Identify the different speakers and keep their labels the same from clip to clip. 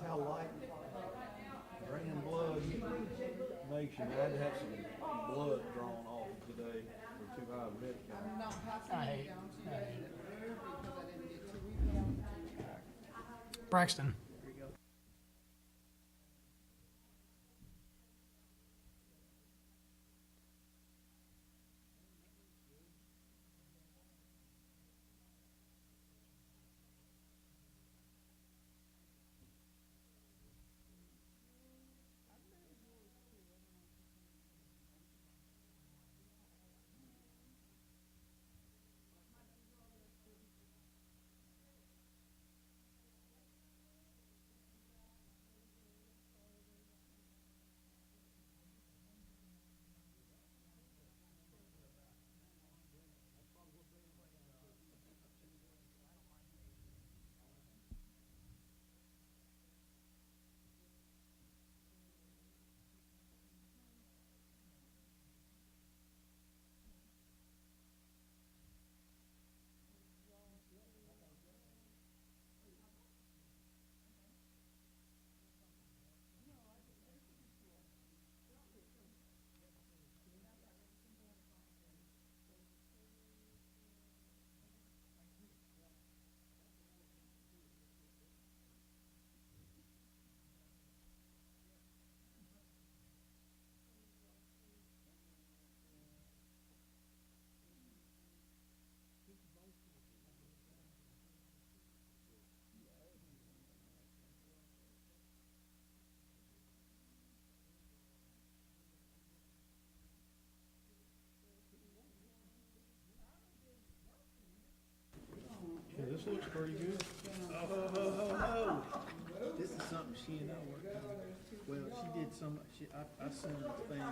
Speaker 1: realize how light draining blood makes you. I had to have some blood drawn off today for too high of a med count.
Speaker 2: I'm not passing
Speaker 3: I
Speaker 2: it
Speaker 3: hate-
Speaker 2: down to
Speaker 3: I
Speaker 2: you
Speaker 3: hate it.
Speaker 2: because I didn't get 2 weeks.
Speaker 3: Braxton.
Speaker 1: Yeah, this looks pretty good. Oh. This is something she and I worked on. Well, she did some, I sent her the thing.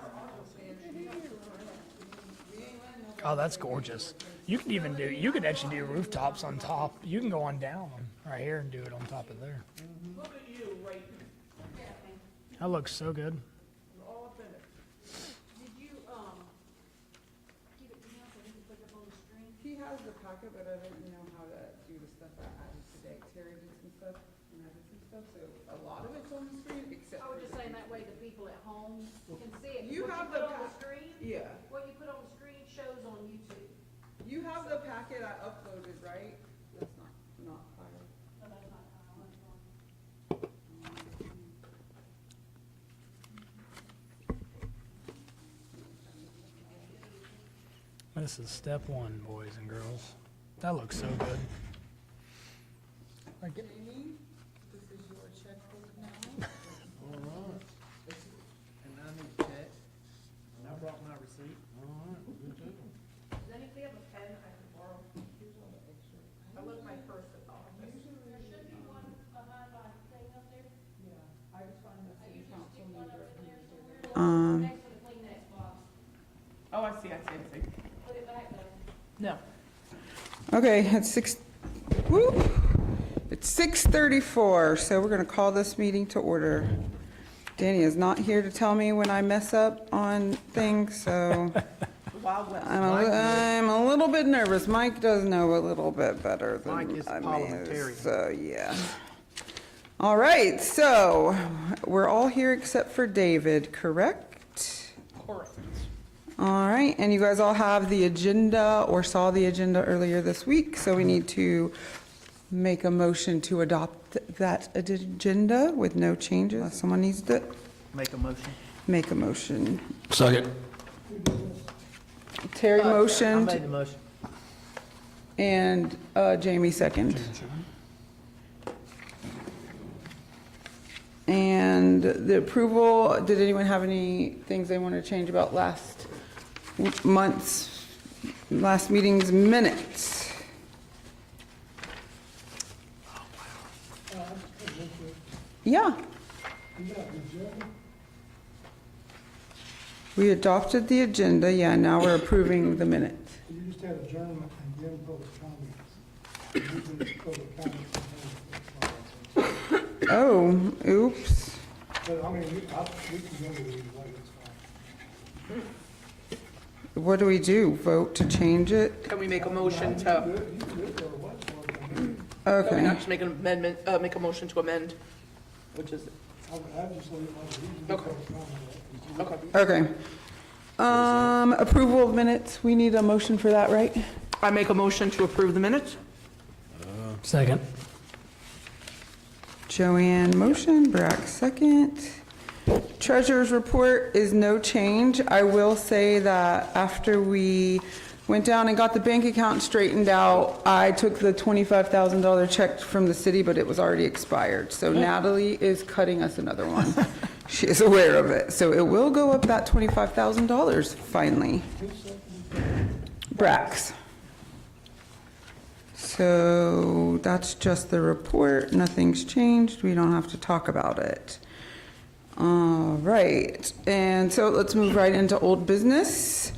Speaker 3: Oh, that's gorgeous. You could actually do rooftops on top. You can go on down right here and do it on top of there. That looks so good.
Speaker 4: Did you, give it to him so he can put it up on the screen?
Speaker 2: He has the packet, but I didn't know how to do the stuff I added today. Terry did some stuff and I did some stuff, so a lot of it's on the screen except
Speaker 4: I
Speaker 2: for
Speaker 4: was just
Speaker 2: the-
Speaker 4: saying that way the people at home can see it.
Speaker 2: You
Speaker 4: What
Speaker 2: have
Speaker 4: put
Speaker 2: the
Speaker 4: on the
Speaker 2: pa-
Speaker 4: screen,
Speaker 2: Yeah.
Speaker 4: what you put on the screen shows on YouTube.
Speaker 2: You have the packet I uploaded, right? That's not fire.
Speaker 4: Oh, that's not,
Speaker 3: This is step one, boys and girls. That looks so good. Like,
Speaker 2: Jamie, this is your checkbook now.
Speaker 1: All right. And I need to check. And I brought my receipt. All right, good too.
Speaker 4: does anybody have a pen I can borrow? I left my purse at the office. There should be one behind my thing up there.
Speaker 2: Yeah, I just find the city council member.
Speaker 4: Next to the Kleenex box.
Speaker 2: Oh, I see.
Speaker 4: Put it back there.
Speaker 2: No. Okay, it's it's 6:34, so we're gonna call this meeting to order. Danny is not here to tell me when I mess up on things, so I'm a little bit nervous. Mike does know a little bit better than
Speaker 1: Mike is
Speaker 2: I may,
Speaker 1: parliamentarian.
Speaker 2: so yeah. All right, so we're all here except for David, correct?
Speaker 3: correct.
Speaker 2: All right, and you guys all have the agenda or saw the agenda earlier this week, so we need to make a motion to adopt that agenda with no changes. Someone needs to
Speaker 1: Make a motion.
Speaker 2: make a motion.
Speaker 5: Second.
Speaker 2: Terry motioned
Speaker 1: the motion.
Speaker 2: and Jamie second. And the approval, did anyone have any things they want to change about last meeting's minutes? Yeah. We adopted the agenda, yeah, now we're approving the minutes.
Speaker 6: You just had adjournment and then public comments. Usually public comments and then-
Speaker 2: Oh, oops.
Speaker 6: But I mean, we can go with it either way, it's fine.
Speaker 2: What do we do? Vote to change it?
Speaker 7: Can we make a motion to,
Speaker 6: You can do it or what, or-
Speaker 7: can we
Speaker 2: Okay.
Speaker 7: not just make an amendment, make a motion to amend
Speaker 5: which is,
Speaker 6: I just leave it like it is.
Speaker 5: Okay.
Speaker 6: Public
Speaker 5: okay.
Speaker 2: Okay. Approval of minutes, we need a motion for that, right?
Speaker 5: I make a motion to approve the minutes.
Speaker 3: Second.
Speaker 2: Joanne motion, Brack second. Treasurer's report is no change. I will say that after we went down and got the bank account straightened out, I took the $25,000 check from the city, but it was already expired. So Natalie is cutting us another one. She is aware of it. So it will go up that $25,000 finally. Brax. So that's just the report. Nothing's changed. We don't have to talk about it. All right. And so let's move right into old business.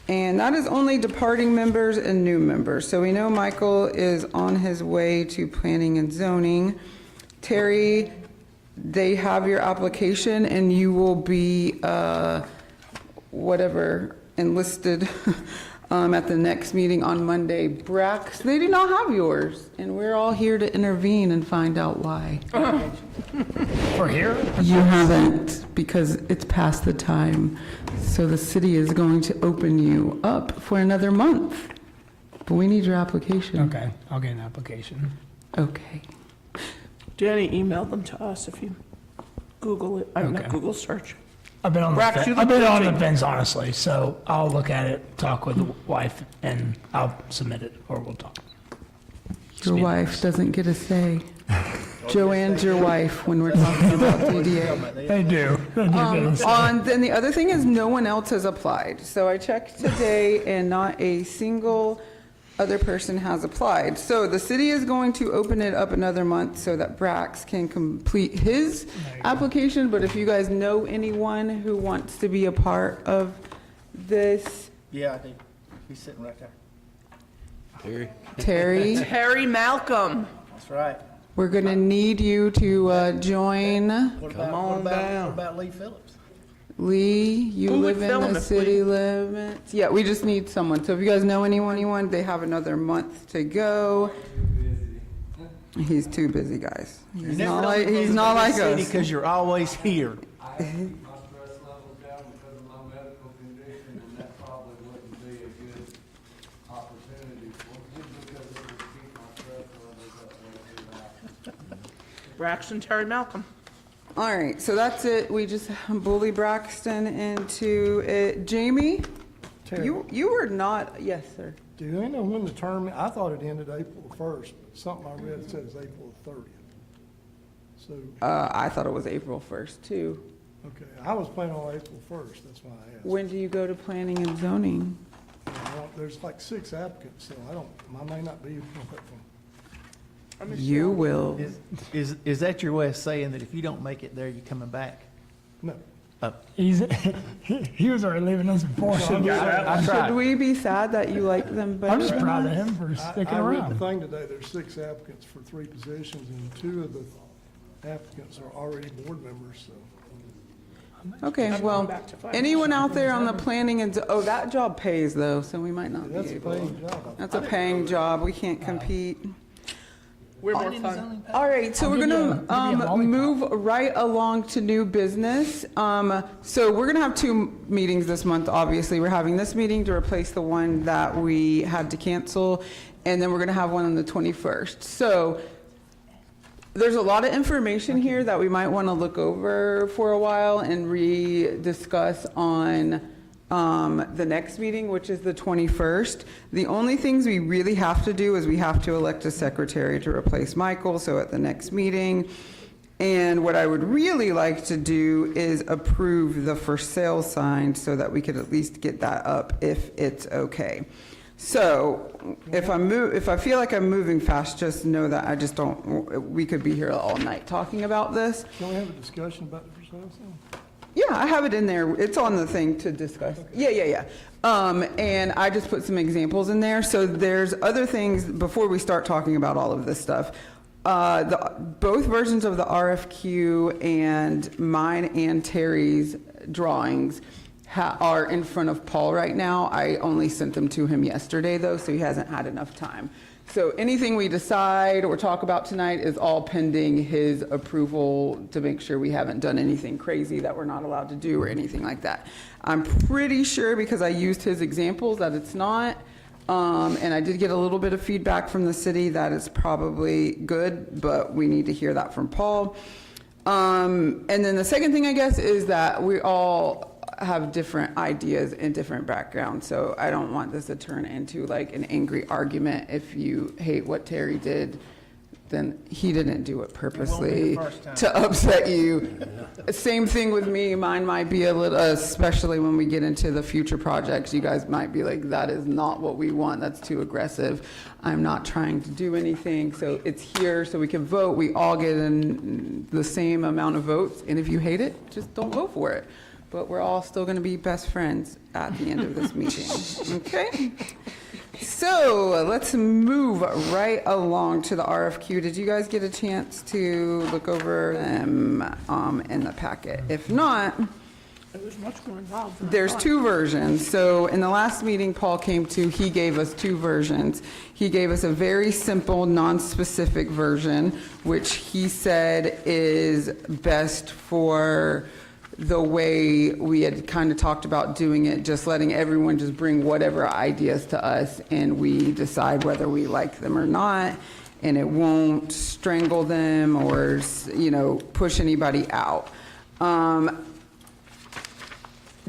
Speaker 2: And that is only departing members and new members. So we know Michael is on his way to planning and zoning. Terry, they have your application and you will be, enlisted at the next meeting on Monday. Brax, they do not have yours. And we're all here to intervene and find out why.
Speaker 3: We're here?
Speaker 2: You haven't, because it's past the time. So the city is going to open you up for another month. But we need your application.
Speaker 3: Okay, I'll get an application.
Speaker 2: Okay.
Speaker 5: Danny emailed them to us if you Google it, I don't know,
Speaker 3: Okay.
Speaker 5: Google search.
Speaker 3: I've been on the
Speaker 5: Brax,
Speaker 3: fence.
Speaker 5: you
Speaker 3: I've
Speaker 5: look
Speaker 3: been on the
Speaker 5: guilty.
Speaker 3: fence, honestly, so I'll look at it, talk with the wife, and I'll submit it, or we'll talk.
Speaker 2: Your wife doesn't get a say. Joanne's your wife when we're talking about DDA.
Speaker 3: They do.
Speaker 2: Then the other thing is no one else has applied. So I checked today and not a single other person has applied. So the city is going to open it up another month so that Brax can complete his application. But if you guys know anyone who wants to be a part of this,
Speaker 1: Yeah, I do. He's sitting right there.
Speaker 2: Terry,
Speaker 5: Harry Malcolm.
Speaker 1: That's right.
Speaker 2: we're gonna need you to join.
Speaker 1: What
Speaker 5: Come
Speaker 1: about,
Speaker 5: on down.
Speaker 1: what about Lee Phillips?
Speaker 2: Lee, you
Speaker 5: Who would
Speaker 2: live in
Speaker 5: film
Speaker 2: the
Speaker 5: if
Speaker 2: city limits. Yeah, we just need someone. So if you guys know anyone, they have another month to go. He's too busy, guys. He's not like us.
Speaker 1: Because you're always here.
Speaker 7: My stress level's down because of my medical condition, and that probably wouldn't be a good opportunity for me because it would keep my stress levels up way too high.
Speaker 5: Braxton Terry Malcolm.
Speaker 2: All right, so that's it. We just bully Braxton into it. Jamie,
Speaker 6: Terry,
Speaker 2: you were not, yes, sir.
Speaker 6: do you know when the term, I thought it ended April the 1st, but something I read says April the 30th. So,
Speaker 2: I thought it was April 1st, too.
Speaker 6: okay, I was planning on April 1st, that's why I asked.
Speaker 2: When do you go to planning and zoning?
Speaker 6: There's like 6 applicants, so I may not be on that one.
Speaker 2: You will.
Speaker 1: Is that your way of saying that if you don't make it there, you're coming back?
Speaker 6: No.
Speaker 3: He was already leaving us before.
Speaker 1: I
Speaker 2: Should
Speaker 1: tried.
Speaker 2: we be sad that you like them better?
Speaker 3: I'm just
Speaker 2: than
Speaker 3: proud of
Speaker 2: us?
Speaker 3: him for sticking
Speaker 6: I read
Speaker 3: around.
Speaker 6: the thing today, there's 6 applicants for 3 positions, and 2 of the applicants are already board members, so.
Speaker 2: Okay, well,
Speaker 5: back to finance.
Speaker 2: anyone out there on the planning and, oh, that job pays though, so we might not be
Speaker 6: That's a
Speaker 2: able.
Speaker 6: paying job.
Speaker 2: That's a paying job. We can't compete.
Speaker 5: We're more fun.
Speaker 2: All right, so
Speaker 3: I'll
Speaker 2: we're
Speaker 3: give you a
Speaker 2: gonna
Speaker 3: lollipop.
Speaker 2: move right along to new business. So we're gonna have 2 meetings this month, obviously. We're having this meeting to replace the one that we had to cancel, and then we're gonna have one on the 21st. So there's a lot of information here that we might wanna look over for a while and re-discuss on the next meeting, which is the 21st. The only things we really have to do is we have to elect a secretary to replace Michael, so at the next meeting. And what I would really like to do is approve the for sale sign so that we could at least get that up if it's okay. So if I feel like I'm moving fast, just know that I just don't, we could be here all night talking about this.
Speaker 6: Can we have a discussion about the for sale sign?
Speaker 2: Yeah, I have it in there. It's on the thing to discuss. Yeah. And I just put some examples in there. So there's other things before we start talking about all of this stuff. Both versions of the RFQ and mine and Terry's drawings are in front of Paul right now. I only sent them to him yesterday, though, so he hasn't had enough time. So anything we decide or talk about tonight is all pending his approval to make sure we haven't done anything crazy that we're not allowed to do or anything like that. I'm pretty sure, because I used his examples, that it's not. And I did get a little bit of feedback from the city that it's probably good, but we need to hear that from Paul. And then the second thing, I guess, is that we all have different ideas and different backgrounds. So I don't want this to turn into like an angry argument. If you hate what Terry did, then he didn't do it purposely
Speaker 1: first time.
Speaker 2: to upset you. Same thing with me. Mine might be a little, especially when we get into the future projects, you guys might be like, that is not what we want. That's too aggressive. I'm not trying to do anything. So it's here so we can vote. We all get in the same amount of votes. And if you hate it, just don't vote for it. But we're all still going to be best friends at the end of this meeting. Okay? So let's move right along to the RFQ. Did you guys get a chance to look over them in the packet? If not,
Speaker 5: It was much more involved than I
Speaker 2: there's
Speaker 5: thought.
Speaker 2: two versions. So in the last meeting Paul came to, he gave us two versions. He gave us a very simple, non-specific version, which he said is best for the way we had kind of talked about doing it, just letting everyone just bring whatever ideas to us and we decide whether we like them or not, and it won't strangle them or, you know, push anybody out.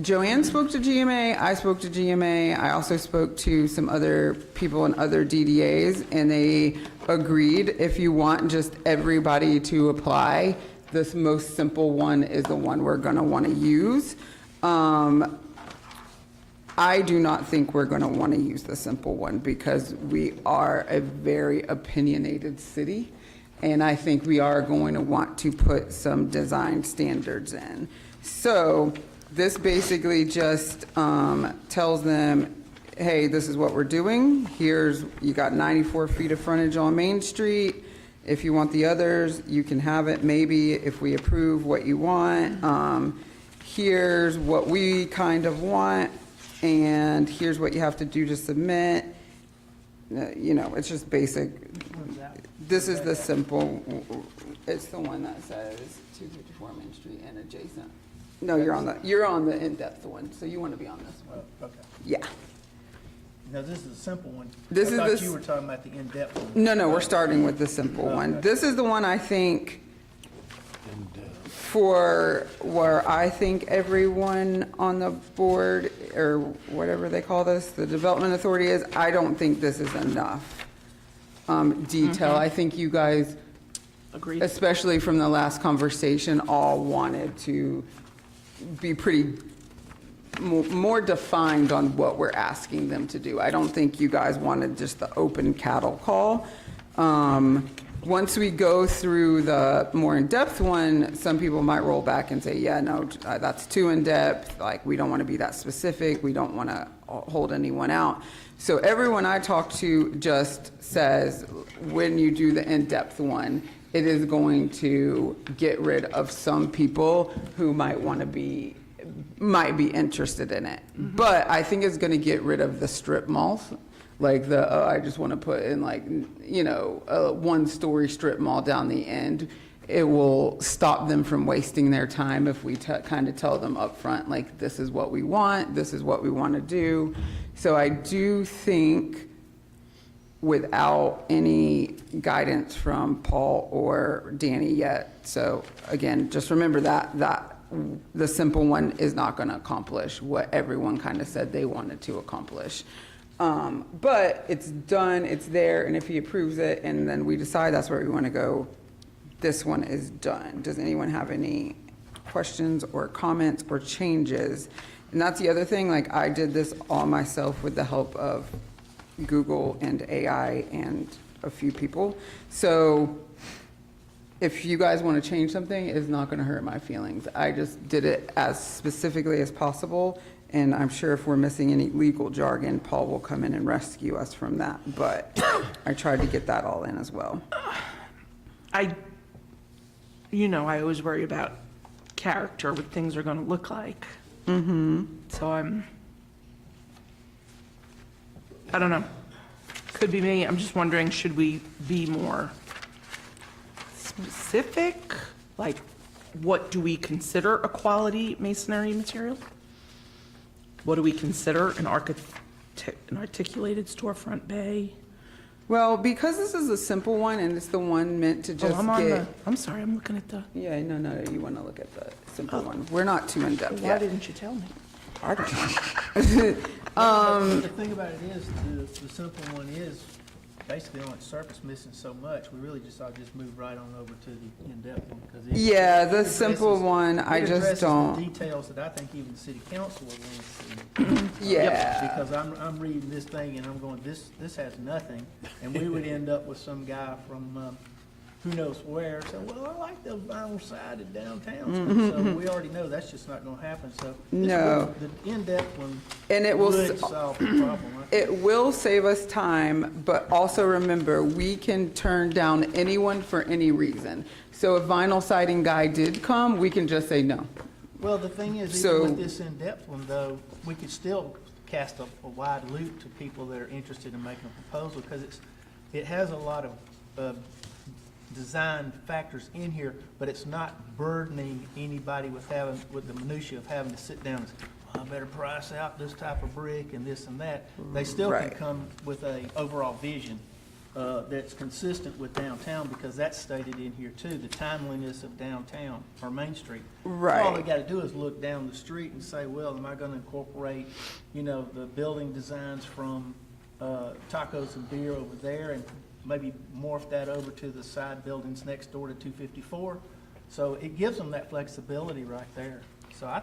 Speaker 2: Joanne spoke to GMA, I spoke to GMA, I also spoke to some other people in other DDAs, and they agreed if you want just everybody to apply, this most simple one is the one we're gonna wanna use. I do not think we're gonna wanna use the simple one because we are a very opinionated city. And I think we are going to want to put some design standards in. So this basically just tells them, hey, this is what we're doing. Here's, you got 94 feet of frontage on Main Street. If you want the others, you can have it maybe if we approve what you want. Here's what we kind of want, and here's what you have to do to submit. You know, it's just basic. This is the simple, it's the one that says 254 Main Street and adjacent. No, you're on the in-depth one, so you want to be on this one.
Speaker 1: Okay.
Speaker 2: Yeah.
Speaker 1: Now, this is a simple one.
Speaker 2: This is
Speaker 1: I
Speaker 2: the
Speaker 1: thought you were talking about the in-depth one.
Speaker 2: No, we're starting with the simple one.
Speaker 1: Okay.
Speaker 2: This is the one I think for where I think everyone on the board, or whatever they call this, the development authority is, I don't think this is enough detail. I think you guys,
Speaker 5: Agreed.
Speaker 2: especially from the last conversation, all wanted to be pretty more defined on what we're asking them to do. I don't think you guys wanted just the open cattle call. Once we go through the more in-depth one, some people might roll back and say, yeah, no, that's too in-depth. Like, we don't want to be that specific. We don't want to hold anyone out. So everyone I talk to just says, when you do the in-depth one, it is going to get rid of some people who might be interested in it. But I think it's going to get rid of the strip malls, like I just want to put in, like, you know, a one-story strip mall down the end. It will stop them from wasting their time if we kind of tell them up front, like, this is what we want, this is what we want to do. So I do think, without any guidance from Paul or Danny yet. So again, just remember that the simple one is not going to accomplish what everyone kind of said they wanted to accomplish. But it's done, it's there, and if he approves it and then we decide that's where we want to go, this one is done. Does anyone have any questions or comments or changes? And that's the other thing, like, I did this all myself with the help of Google and AI and a few people. So if you guys want to change something, it's not going to hurt my feelings. I just did it as specifically as possible, and I'm sure if we're missing any legal jargon, Paul will come in and rescue us from that. But I tried to get that all in as well.
Speaker 5: I always worry about character, what things are going to look like. So I don't know. Could be me. I'm just wondering, should we be more specific? Like, what do we consider a quality masonry material? What do we consider an articulated storefront bay?
Speaker 2: Well, because this is a simple one and it's the one meant to just
Speaker 5: I'm sorry, I'm looking at the,
Speaker 2: Yeah, no, you want to look at the simple one. We're not too in-depth
Speaker 5: why
Speaker 2: yet.
Speaker 5: didn't you tell me?
Speaker 2: I don't know.
Speaker 1: The thing about it is, the simple one is basically on its surface missing so much, we really I'll just move right on over to the in-depth one. 'cause
Speaker 2: Yeah,
Speaker 1: it
Speaker 2: the simple
Speaker 1: addresses-
Speaker 2: one, I
Speaker 1: it
Speaker 2: just
Speaker 1: addresses the
Speaker 2: don't.
Speaker 1: details that I think even the city council would want to see.
Speaker 2: Yeah.
Speaker 1: Because I'm reading this thing and I'm going, this has nothing, and we would end up with some guy from, who knows where, saying, well, I like the vinyl sided downtown. So we already know that's just not gonna happen, so. this
Speaker 2: No.
Speaker 1: would- The in-depth one
Speaker 2: And it will,
Speaker 1: would solve the problem. I think.
Speaker 2: it will save us time, but also remember, we can turn down anyone for any reason. So if vinyl siding guy did come, we can just say no.
Speaker 1: Well, the thing is,
Speaker 2: So-
Speaker 1: even with this in-depth one, though, we could still cast a wide loop to people that are interested in making a proposal, because it has a lot of design factors in here, but it's not burdening anybody with the minutia of having to sit down and say, I better price out this type of brick and this and that. They still can
Speaker 2: Right.
Speaker 1: come with a overall vision that's consistent with downtown, because that's stated in here too, the timeliness of downtown or Main Street. All
Speaker 2: Right.
Speaker 1: they gotta do is look down the street and say, well, am I gonna incorporate, the building designs from Tacos and Beer over there, and maybe morph that over to the side buildings next door to 254? So it gives them that flexibility right there. So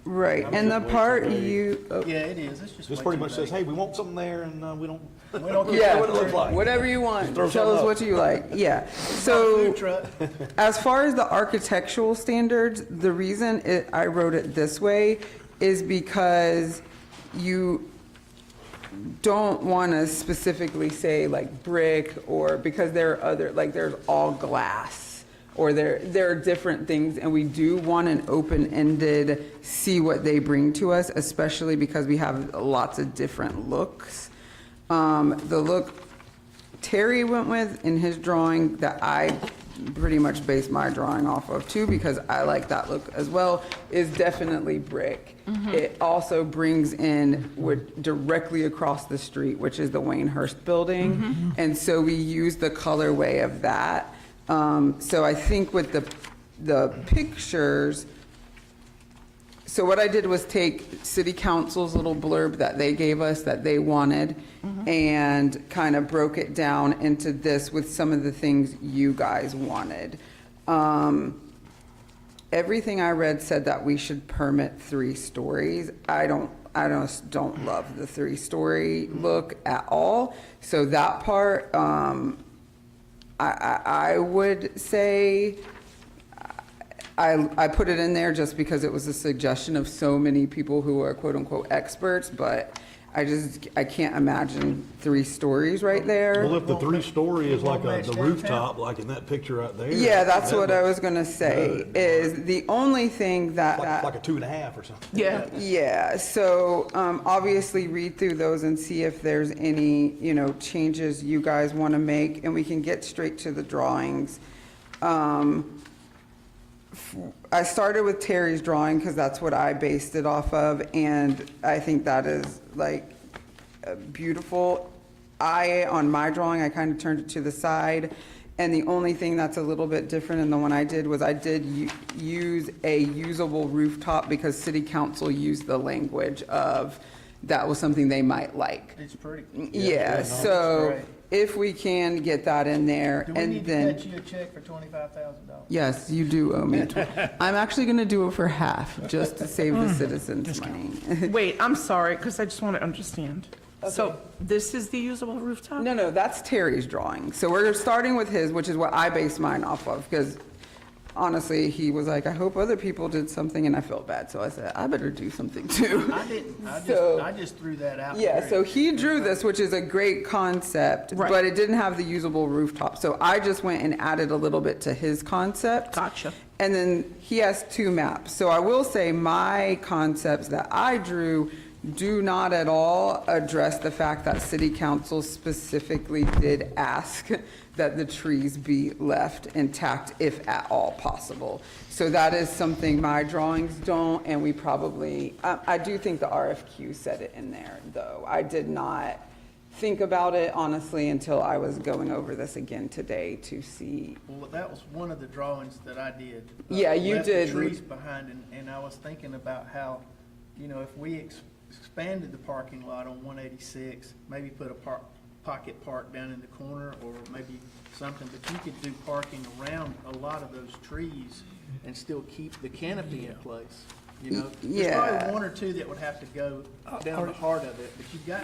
Speaker 2: Right, and the part you, oh,
Speaker 1: yeah, it is, it's just.
Speaker 8: This
Speaker 1: way
Speaker 8: pretty
Speaker 1: too
Speaker 8: much says,
Speaker 1: vague.
Speaker 8: hey, we want something there, and we don't.
Speaker 1: We don't care
Speaker 2: yeah,
Speaker 1: what it looks like.
Speaker 2: whatever you want,
Speaker 8: throw
Speaker 2: tell
Speaker 8: something
Speaker 2: us
Speaker 8: up.
Speaker 2: what you like, yeah.
Speaker 1: Food
Speaker 2: So,
Speaker 1: truck.
Speaker 2: as far as the architectural standards, the reason I wrote it this way is because you don't want to specifically say like brick, or because there are other, like there's all glass, or there are different things, and we do want an open-ended, see what they bring to us, especially because we have lots of different looks. The look Terry went with in his drawing that I pretty much based my drawing off of too, because I like that look as well, is definitely brick. It also brings in directly across the street, which is the Wayne Hurst building. And so we use the colorway of that. So I think with the pictures, so what I did was take city council's little blurb that they gave us that they wanted, and kind of broke it down into this with some of the things you guys wanted. Everything I read said that we should permit 3 stories. I don't love the 3-story look at all. So that part, I would say, I put it in there just because it was a suggestion of so many people who are quote-unquote experts, but I can't imagine 3 stories right there.
Speaker 8: Well, if the 3-story is like
Speaker 1: Match
Speaker 8: the
Speaker 1: downtown.
Speaker 8: rooftop, like in that picture right there.
Speaker 2: Yeah, that's
Speaker 8: that
Speaker 2: what I
Speaker 8: looks
Speaker 2: was gonna say,
Speaker 8: good.
Speaker 2: is the only thing that.
Speaker 8: Like a 2.5 or something.
Speaker 5: Yeah.
Speaker 2: Yeah, so, obviously read through those and see if there's any, changes you guys want to make, and we can get straight to the drawings. I started with Terry's drawing because that's what I based it off of, and I think that is like beautiful. On my drawing, I kind of turned it to the side, and the only thing that's a little bit different in the one I did was I did use a usable rooftop, because city council used the language of that was something they might like.
Speaker 1: It's pretty.
Speaker 2: Yeah, so
Speaker 1: Great.
Speaker 2: if we can get that in there,
Speaker 1: Do we
Speaker 2: and
Speaker 1: need to
Speaker 2: then.
Speaker 1: cut you a check for $25,000?
Speaker 2: Yes, you do owe me. I'm actually going to do it for half, just to save the citizens money.
Speaker 5: Wait, I'm sorry, because I just want to understand. So this is the usable rooftop?
Speaker 2: No, that's Terry's drawing. So we're starting with his, which is what I based mine off of, because honestly, he was like, I hope other people did something, and I felt bad. So I said, I better do something too.
Speaker 1: I didn't,
Speaker 2: So-
Speaker 1: I just threw that out.
Speaker 2: Yeah,
Speaker 1: there.
Speaker 2: so he drew this, which is a great concept,
Speaker 5: Right.
Speaker 2: but it didn't have the usable rooftop. So I just went and added a little bit to his concept.
Speaker 5: Gotcha.
Speaker 2: And then he has two maps. So I will say my concepts that I drew do not at all address the fact that city council specifically did ask that the trees be left intact if at all possible. So that is something my drawings don't, and we probably, I do think the RFQ said it in there, though. I did not think about it honestly until I was going over this again today to see.
Speaker 1: Well, that was one of the drawings that I did.
Speaker 2: Yeah, you
Speaker 1: Left the
Speaker 2: did.
Speaker 1: trees behind, and I was thinking about how, you know, if we expanded the parking lot on 186, maybe put a pocket park down in the corner, or maybe something, but you could do parking around a lot of those trees and still keep the canopy in place, you know? There's
Speaker 2: Yeah.
Speaker 1: probably one or two that would have to go down the heart of it, but you've got,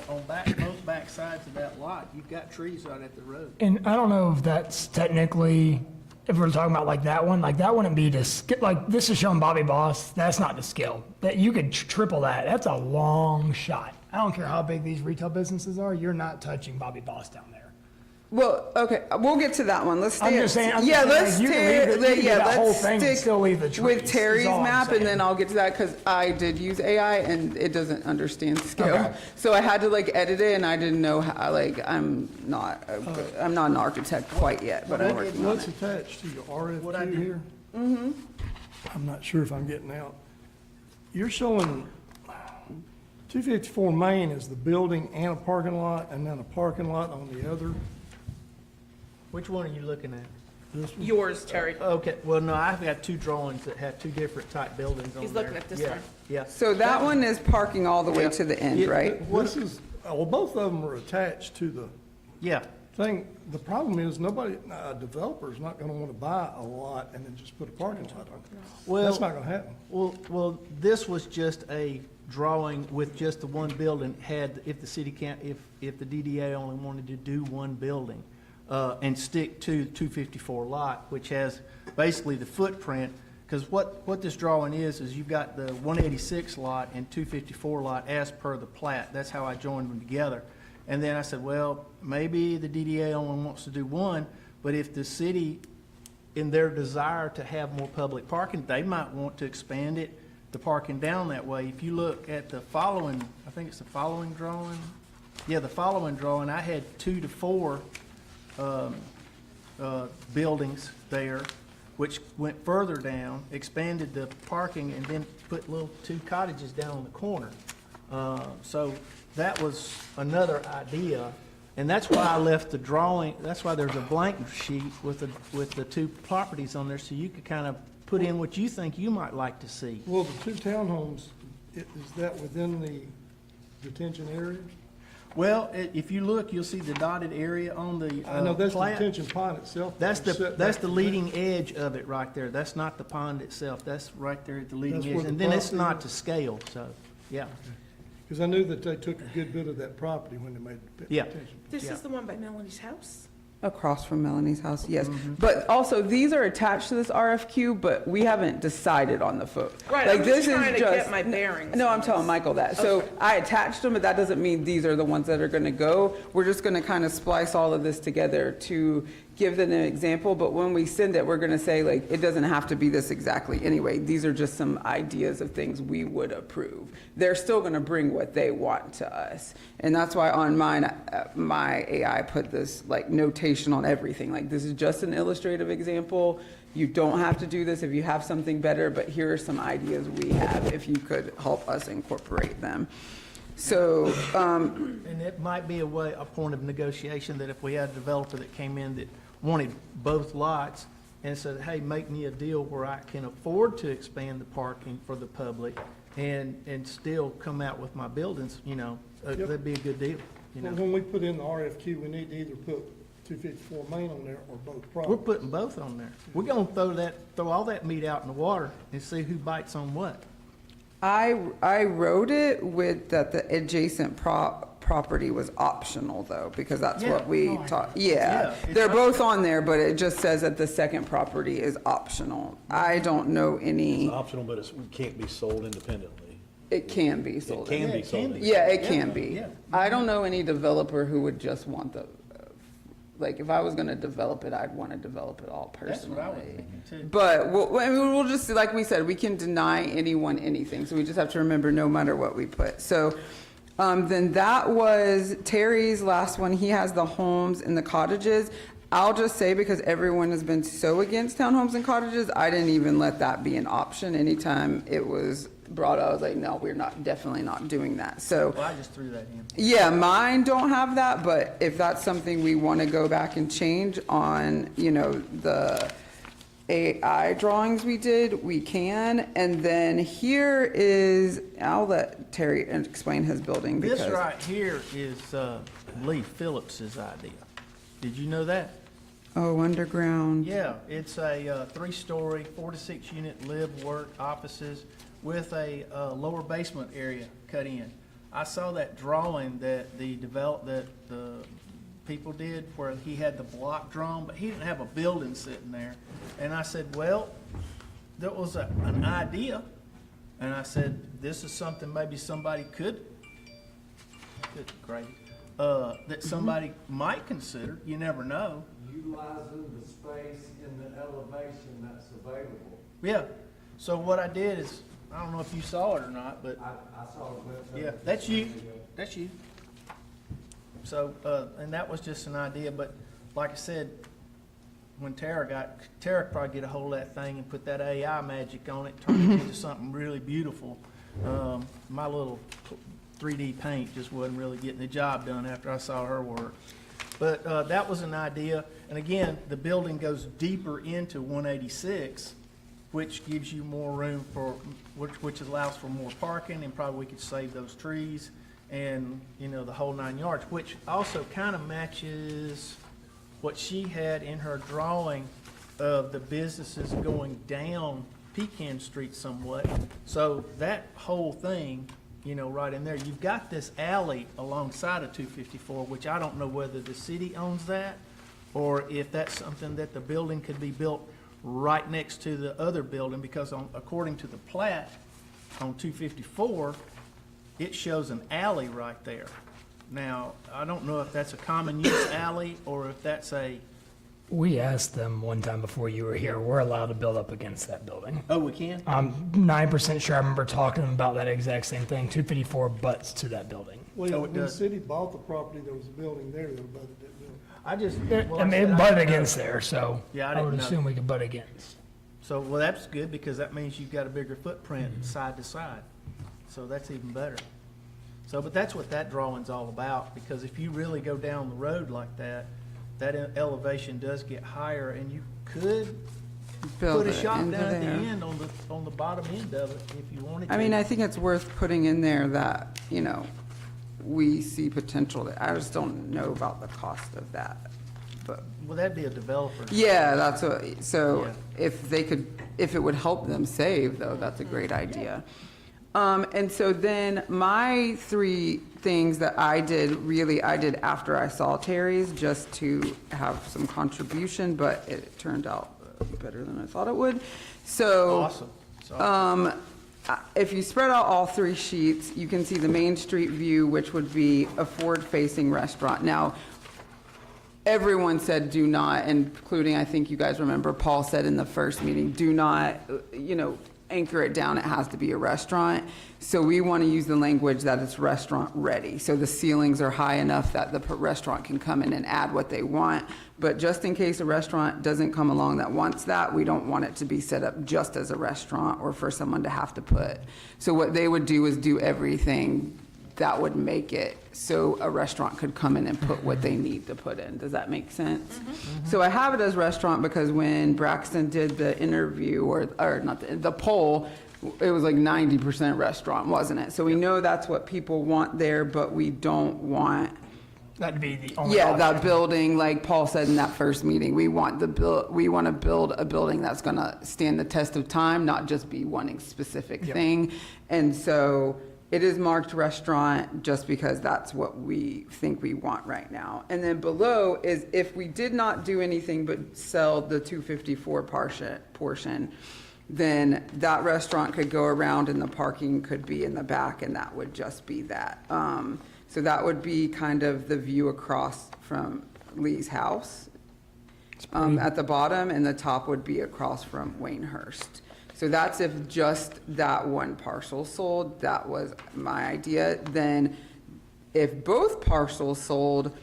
Speaker 1: on both back sides of that lot, you've got trees right at the road.
Speaker 3: And I don't know if that's technically, if we're talking about like that wouldn't be to scale, like this is showing Bobby Boss, that's not to scale. That you could triple that, that's a long shot. I don't care how big these retail businesses are, you're not touching Bobby Boss down there.
Speaker 2: Well, okay, we'll get to that one. Let's stay.
Speaker 3: I'm just saying,
Speaker 2: Yeah,
Speaker 3: like,
Speaker 2: let's
Speaker 3: you can
Speaker 2: stay,
Speaker 3: leave it- you can do that whole
Speaker 2: let's
Speaker 3: thing and
Speaker 2: stick
Speaker 3: still leave the trees,
Speaker 2: with
Speaker 3: is
Speaker 2: Terry's
Speaker 3: all I'm
Speaker 2: map, and
Speaker 3: saying.
Speaker 2: then I'll get to that, because I did use AI and it doesn't understand scale.
Speaker 3: Okay.
Speaker 2: So I had to like edit it, and I didn't know how, like, I'm not an architect quite yet, but I'm working on
Speaker 6: What's
Speaker 2: it.
Speaker 6: attached to your
Speaker 1: What I
Speaker 6: RFQ
Speaker 1: did-
Speaker 6: here? Mm-hmm. I'm not sure if I'm getting out. You're showing 254 Main is the building and a parking lot, and then a parking lot on the other.
Speaker 1: Which one are you looking at?
Speaker 6: This one?
Speaker 5: Yours, Terry.
Speaker 1: Okay, well, no, I've got two drawings that have two different type buildings on there.
Speaker 5: He's looking at this
Speaker 1: Yeah,
Speaker 5: one.
Speaker 1: Yeah.
Speaker 2: So that one is parking all the way to the end,
Speaker 1: Yeah.
Speaker 2: right?
Speaker 6: This is, well, both of them are attached to the
Speaker 1: Yeah,
Speaker 6: thing. The problem is, nobody, a developer's not gonna wanna buy a lot and then just put a parking lot on it.
Speaker 1: Well-
Speaker 6: That's not gonna happen.
Speaker 1: well, this was just a drawing with just the one building, had, if the city can't, if the DDA only wanted to do one building, and stick to 254 lot, which has basically the footprint, because what this drawing is you've got the 186 lot and 254 lot as per the plat. That's how I joined them together. And then I said, well, maybe the DDA only wants to do one, but if the city, in their desire to have more public parking, they might want to expand it, the parking down that way. If you look at the following, I think it's the following drawing. Yeah, the following drawing, I had 2 to 4 buildings there, which went further down, expanded the parking, and then put little 2 cottages down on the corner. So that was another idea, and that's why I left the drawing, that's why there's a blank sheet with the 2 properties on there, so you could kind of put in what you think you might like to see.
Speaker 6: Well, the 2 townhomes, is that within the detention area?
Speaker 1: Well, if you look, you'll see the dotted area on the
Speaker 6: I know that's the
Speaker 1: plat.
Speaker 6: detention pond itself.
Speaker 1: That's
Speaker 6: Set back
Speaker 1: that's the
Speaker 6: from
Speaker 1: leading edge of it right there. That's not the pond itself. That's right there at the leading
Speaker 6: That's
Speaker 1: edge.
Speaker 6: where the
Speaker 1: And then it's
Speaker 6: property
Speaker 1: not
Speaker 6: is?
Speaker 1: to scale, so, yeah.
Speaker 6: Because I knew that they took a good bit of that property when they made the
Speaker 1: Yeah.
Speaker 6: detention.
Speaker 5: This
Speaker 1: Yeah.
Speaker 5: is the one by Melanie's house?
Speaker 2: Across from Melanie's house, yes.
Speaker 1: Mm-hmm.
Speaker 2: But also, these are attached to this RFQ, but we haven't decided on the vote.
Speaker 5: Right,
Speaker 2: Like,
Speaker 5: I'm
Speaker 2: this
Speaker 5: just
Speaker 2: is
Speaker 5: trying to get my bearings
Speaker 2: No,
Speaker 5: on
Speaker 2: I'm telling
Speaker 5: this.
Speaker 2: Michael that. So I attached them, but that doesn't mean these are the ones that are gonna go. We're just gonna kind of splice all of this together to give them an example, but when we send it, we're gonna say, like, it doesn't have to be this exactly anyway. These are just some ideas of things we would approve. They're still gonna bring what they want to us. And that's why on mine, my AI put this, like, notation on everything. Like, this is just an illustrative example. You don't have to do this if you have something better, but here are some ideas we have, if you could help us incorporate them. So,
Speaker 1: And it might be a point of negotiation that if we had a developer that came in that wanted both lots and said, hey, make me a deal where I can afford to expand the parking for the public and still come out with my buildings, you know, that'd be a good deal, you
Speaker 6: Well,
Speaker 1: know.
Speaker 6: when we put in the RFQ, we need to either put 254 Main on there or both
Speaker 1: We're
Speaker 6: properties.
Speaker 1: putting both on there. We're gonna throw all that meat out in the water and see who bites on what.
Speaker 2: I wrote it with that the adjacent property was optional though, because that's
Speaker 1: Yeah.
Speaker 2: what we talked, yeah.
Speaker 1: Yeah, it's
Speaker 2: They're
Speaker 1: up-
Speaker 2: both on there, but it just says that the second property is optional. I don't know
Speaker 8: It's
Speaker 2: any,
Speaker 8: optional, but it can't be sold independently.
Speaker 2: it can be sold.
Speaker 8: It can
Speaker 1: Yeah,
Speaker 8: be
Speaker 1: it
Speaker 8: sold.
Speaker 1: can be.
Speaker 8: independently.
Speaker 2: Yeah, it
Speaker 1: Yeah,
Speaker 2: can be.
Speaker 1: yeah.
Speaker 2: I don't know any developer who would just want the like, if I was gonna develop it, I'd wanna develop it all
Speaker 1: That's
Speaker 2: personally.
Speaker 1: what I was thinking too.
Speaker 2: But we'll just, like we said, we can deny anyone anything, so we just have to remember no matter what we put. So, then that was Terry's last one. He has the homes and the cottages. I'll just say, because everyone has been so against townhomes and cottages, I didn't even let that be an option. Anytime it was brought up, I was like, no, we're not, definitely not doing that. So,
Speaker 1: Well, I just threw that in.
Speaker 2: yeah, mine don't have that, but if that's something we want to go back and change on, you know, the AI drawings we did, we can. And then here is, I'll let Terry explain his building because.
Speaker 1: This right here is Lee Phillips's idea. Did you know that?
Speaker 2: Oh, underground.
Speaker 1: Yeah, it's a 3-story, 4 to 6 unit live, work, offices with a lower basement area cut in. I saw that drawing that the people did where he had the block drawn, but he didn't have a building sitting there. And I said, well, that was an idea. And I said, this is something maybe somebody good gravy, that somebody might consider. You never know.
Speaker 7: Utilizing the space in the elevation that's available.
Speaker 1: Yeah. So what I did is, I don't know if you saw it or not, but
Speaker 7: I saw it.
Speaker 1: yeah, that's you. That's you. So, and that was just an idea, but like I said, when Tara probably get a hold of that thing and put that AI magic on it, turn it into something really beautiful. My little 3D paint just wasn't really getting the job done after I saw her work. But that was an idea. And again, the building goes deeper into 186, which gives you more room for, which allows for more parking, and probably we could save those trees and, you know, the whole 9 yards, which also kind of matches what she had in her drawing of the businesses going down Pecan Street somewhat. So that whole thing, you know, right in there, you've got this alley alongside of 254, which I don't know whether the city owns that or if that's something that the building could be built right next to the other building, because according to the plat on 254, it shows an alley right there. Now, I don't know if that's a common use alley or if that's a,
Speaker 3: We asked them one time before you were here, we're allowed to build up against that building.
Speaker 1: oh, we can?
Speaker 3: I'm 9% sure I remember talking to them about that exact same thing. 254 butts to that building.
Speaker 6: Well,
Speaker 1: Oh, it
Speaker 6: when the
Speaker 1: does.
Speaker 6: city bought the property, there was a building there that abutted that building.
Speaker 1: I just. well,
Speaker 3: I mean,
Speaker 1: said
Speaker 3: it
Speaker 1: I
Speaker 3: butted
Speaker 1: didn't know.
Speaker 3: against there, so
Speaker 1: Yeah, I
Speaker 3: I would
Speaker 1: didn't know.
Speaker 3: assume we could butt against.
Speaker 1: So, well, that's good because that means you've got a bigger footprint side to side. So that's even better. So, but that's what that drawing's all about, because if you really go down the road like that, that elevation does get higher, and you could
Speaker 2: Build
Speaker 1: put a
Speaker 2: it
Speaker 1: shop
Speaker 2: into
Speaker 1: down at the
Speaker 2: there.
Speaker 1: end on the bottom end of it if you wanted to.
Speaker 2: I mean, I think it's worth putting in there that, you know, we see potential there. I just don't know about the cost of that, but,
Speaker 1: Well, that'd be a developer.
Speaker 2: yeah, that's what, so
Speaker 1: Yeah.
Speaker 2: if it would help them save, though, that's a great idea. And so then my 3 things that I did after I saw Terry's, just to have some contribution, but it turned out better than I thought it would. So.
Speaker 1: Awesome. So,
Speaker 2: If you spread out all 3 sheets, you can see the Main Street view, which would be a forward-facing restaurant. Now, everyone said do not, including, I think you guys remember, Paul said in the first meeting, do not, you know, anchor it down, it has to be a restaurant. So we want to use the language that it's restaurant ready. So the ceilings are high enough that the restaurant can come in and add what they want. But just in case a restaurant doesn't come along that wants that, we don't want it to be set up just as a restaurant or for someone to have to put. So what they would do is do everything that would make it so a restaurant could come in and put what they need to put in. Does that make sense? So I have it as restaurant because when Braxton did the interview, or not the poll, it was like 90% restaurant, wasn't it? So we know that's what people want there, but we don't want,
Speaker 3: That'd be the only
Speaker 2: yeah,
Speaker 3: option.
Speaker 2: that building, like Paul said in that first meeting, we want to build a building that's gonna stand the test of time, not just be one specific
Speaker 3: Yep.
Speaker 2: thing. And so it is marked restaurant just because that's what we think we want right now. And then below is if we did not do anything but sell the 254 portion, then that restaurant could go around and the parking could be in the back, and that would just be that. So that would be kind of the view across from Lee's house at the bottom, and the top would be across from Waynehurst. So that's if just that one parcel sold. That was my idea. Then if both parcels sold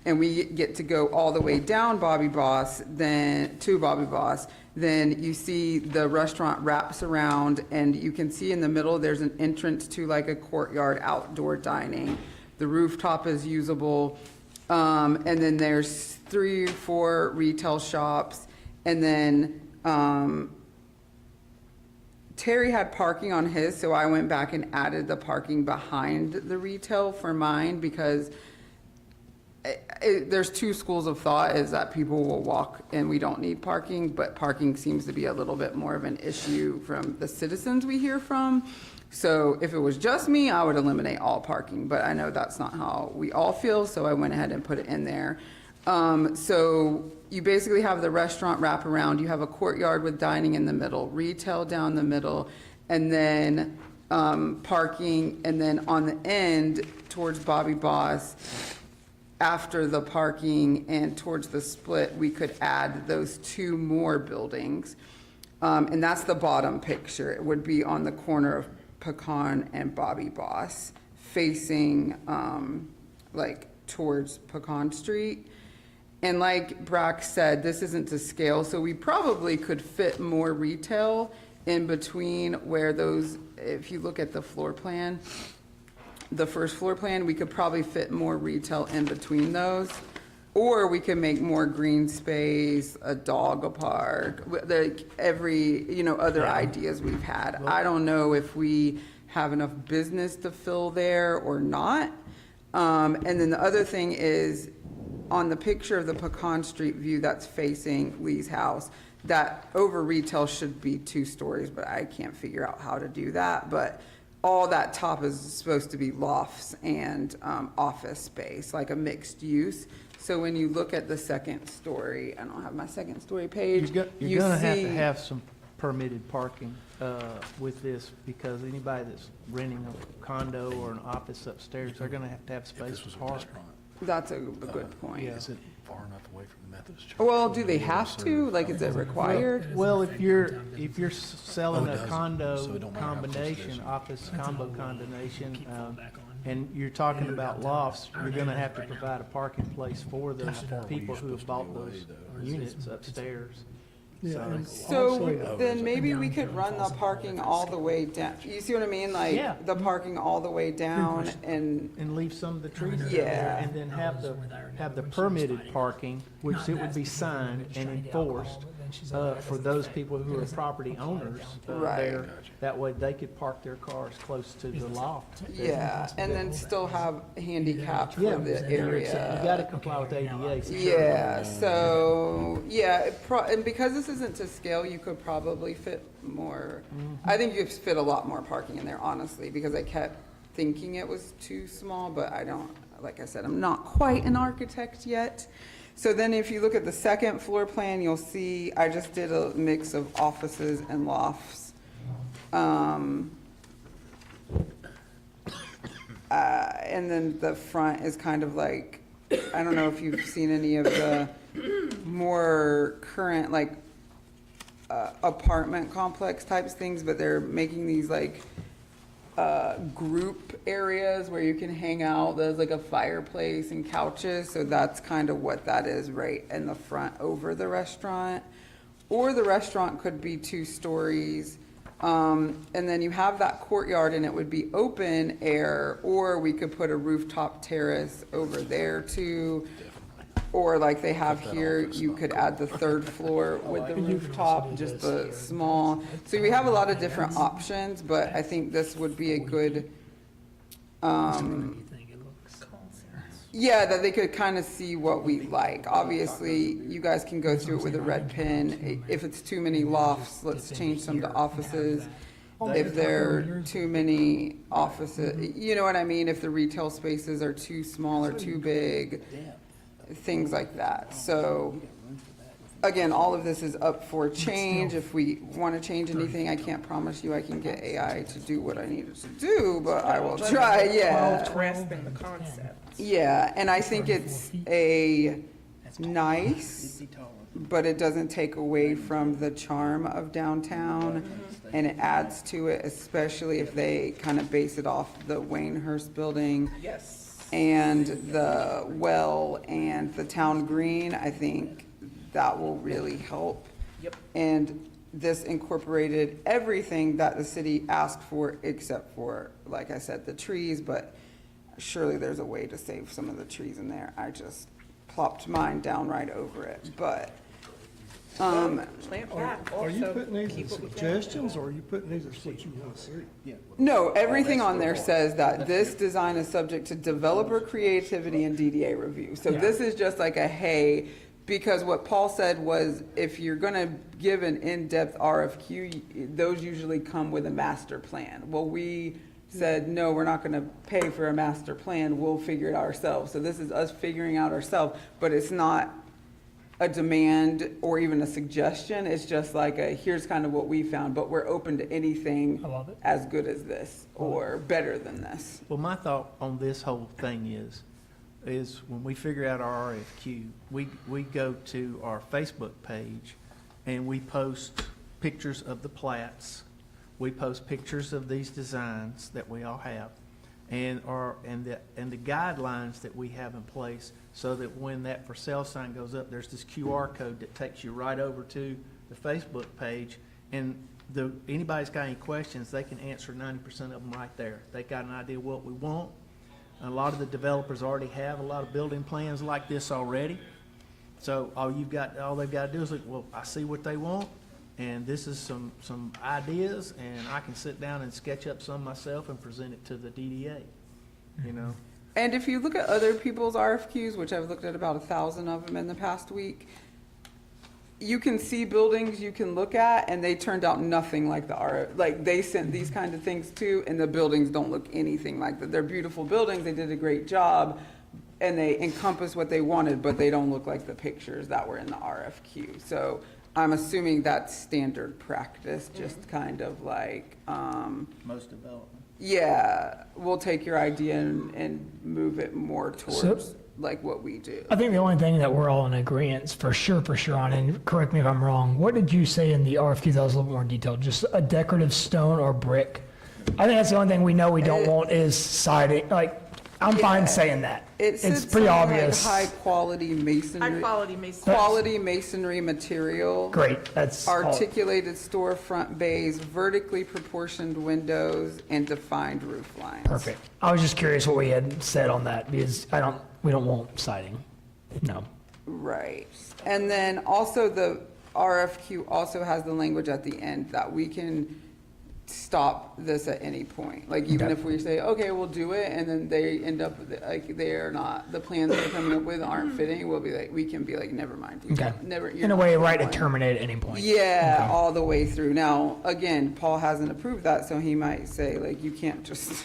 Speaker 2: and we get to go all the way down Bobby Boss, then to Bobby Boss, then you see the restaurant wraps around, and you can see in the middle, there's an entrance to like a courtyard outdoor dining. The rooftop is usable. And then there's 3 or 4 retail shops. And then, Terry had parking on his, so I went back and added the parking behind the retail for mine, because there's 2 schools of thought, is that people will walk and we don't need parking, but parking seems to be a little bit more of an issue from the citizens we hear from. So if it was just me, I would eliminate all parking, but I know that's not how we all feel, so I went ahead and put it in there. So you basically have the restaurant wrap around, you have a courtyard with dining in the middle, retail down the middle, and then parking, and then on the end towards Bobby Boss, after the parking and towards the split, we could add those 2 more buildings. And that's the bottom picture. It would be on the corner of Pecan and Bobby Boss, facing like towards Pecan Street. And like Brack said, this isn't to scale, so we probably could fit more retail in between where those, if you look at the floor plan, the first floor plan, we could probably fit more retail in between those. Or we can make more green space, a dog park, like every, other ideas we've had. I don't know if we have enough business to fill there or not. And then the other thing is, on the picture of the Pecan Street view that's facing Lee's house, that over retail should be 2 stories, but I can't figure out how to do that. But all that top is supposed to be lofts and office space, like a mixed use. So when you look at the second story, I don't have my second story page.
Speaker 1: You're gonna have to have some permitted parking with this, because anybody that's renting a condo or an office upstairs, they're gonna have to have space to park.
Speaker 2: That's a good point.
Speaker 1: Yeah.
Speaker 8: Is it far enough away from the Methodist church?
Speaker 2: Well, do they have to? Like, is it required?
Speaker 1: Well, if you're selling
Speaker 8: Oh, it
Speaker 1: a
Speaker 8: does. So
Speaker 1: condo
Speaker 8: it don't matter how close it
Speaker 1: combination,
Speaker 8: is.
Speaker 1: office combo combination, and you're talking about lofts, you're gonna have to provide a parking place for those people who have bought those units upstairs.
Speaker 6: Yeah, and
Speaker 2: So
Speaker 6: also-
Speaker 2: then maybe we could run the parking all the way down. You see what I mean? Like,
Speaker 1: Yeah.
Speaker 2: the parking all the way down and,
Speaker 1: And leave some of the trees out
Speaker 2: Yeah.
Speaker 1: there, and then have the permitted parking, which it would be signed and enforced for those people who are property owners
Speaker 2: Right.
Speaker 1: there. That way they could park their cars close to the loft.
Speaker 2: yeah, and then still have handicap
Speaker 1: Yeah,
Speaker 2: for the area.
Speaker 1: you gotta comply with ADA. for sure.
Speaker 2: Yeah, so, yeah, and because this isn't to scale, you could probably fit more. I think you could fit a lot more parking in there, honestly, because I kept thinking it was too small, but I don't, like I said, I'm not quite an architect yet. So then if you look at the second floor plan, you'll see I just did a mix of offices and lofts. And then the front is kind of like, I don't know if you've seen any of the more current, like, apartment complex types things, but they're making these like group areas where you can hang out. There's like a fireplace and couches, so that's kind of what that is right in the front over the restaurant. Or the restaurant could be 2 stories. And then you have that courtyard and it would be open air, or we could put a rooftop terrace over there too. Or like they have here, you could add the 3rd floor with the rooftop, just the small. So we have a lot of different options, but I think this would be a good, yeah, that they could kind of see what we like. Obviously, you guys can go through it with a red pen. If it's too many lofts, let's change some to offices. If there are too many offices, you know what I mean? If the retail spaces are too small or too big, things like that. So, again, all of this is up for change. If we want to change anything, I can't promise you I can get AI to do what I needed to do, but I will try, yeah.
Speaker 5: Grasping the concept.
Speaker 2: Yeah, and I think it's nice, but it doesn't take away from the charm of downtown, and it adds to it, especially if they kind of base it off the Waynehurst building
Speaker 5: Yes.
Speaker 2: and the well and the town green. I think that will really help.
Speaker 5: Yep.
Speaker 2: And this incorporated everything that the city asked for, except for, like I said, the trees, but surely there's a way to save some of the trees in there. I just plopped mine down right over it, but,
Speaker 5: Plant that
Speaker 6: Are you
Speaker 5: also.
Speaker 6: putting these
Speaker 5: Keep
Speaker 6: as
Speaker 5: what we can.
Speaker 6: suggestions, or are you putting these as what you want to see?
Speaker 2: no, everything on there says that this design is subject to developer creativity and DDA review. So
Speaker 3: Yeah.
Speaker 2: this is just like a hey, because what Paul said was if you're gonna give an in-depth RFQ, those usually come with a master plan. Well, we said, no, we're not gonna pay for a master plan, we'll figure it out ourselves. So this is us figuring out ourselves, but it's not a demand or even a suggestion, it's just like a, here's kind of what we found, but we're open to anything
Speaker 3: I love it.
Speaker 2: as good as this or better than this.
Speaker 1: Well, my thought on this whole thing is when we figure out our RFQ, we go to our Facebook page and we post pictures of the plats. We post pictures of these designs that we all have and the guidelines that we have in place so that when that for sale sign goes up, there's this QR code that takes you right over to the Facebook page. And anybody's got any questions, they can answer 90% of them right there. They got an idea what we want. A lot of the developers already have a lot of building plans like this already. So all they've got to do is look, well, I see what they want, and this is some ideas, and I can sit down and sketch up some myself and present it to the DDA, you know?
Speaker 2: And if you look at other people's RFQs, which I've looked at about 1,000 of them in the past week, you can see buildings you can look at, and they turned out nothing like like they sent these kind of things too, and the buildings don't look anything like that. They're beautiful buildings, they did a great job, and they encompass what they wanted, but they don't look like the pictures that were in the RFQ. So I'm assuming that's standard practice, just kind of like,
Speaker 1: Most development.
Speaker 2: yeah, we'll take your idea and move it more towards like what we do.
Speaker 3: I think the only thing that we're all in agreement for sure on, and correct me if I'm wrong, what did you say in the RFQ that was a little more detailed? Just a decorative stone or brick? I think that's the only thing we know we don't want is siding. Like, I'm fine saying that.
Speaker 2: It's
Speaker 3: pretty obvious.
Speaker 2: High quality masonry.
Speaker 5: High quality masonry.
Speaker 2: Quality masonry material.
Speaker 3: Great, that's all.
Speaker 2: Articulated storefront bays, vertically proportioned windows, and defined roof lines.
Speaker 3: Perfect. I was just curious what we had said on that because we don't want siding. No.
Speaker 2: Right. And then also the RFQ also has the language at the end that we can stop this at any point. Like even
Speaker 3: Okay.
Speaker 2: if we say, okay, we'll do it, and then they end up like they're not, the plans they're coming up with aren't fitting, we'll be like, we can be like, never mind. You
Speaker 3: Okay.
Speaker 2: don't- Never. you're
Speaker 3: In a
Speaker 2: not
Speaker 3: way,
Speaker 2: the
Speaker 3: right to
Speaker 2: one.
Speaker 3: terminate at any point.
Speaker 2: Yeah,
Speaker 3: Okay.
Speaker 2: all the way through. Now, again, Paul hasn't approved that, so he might say, like, you can't just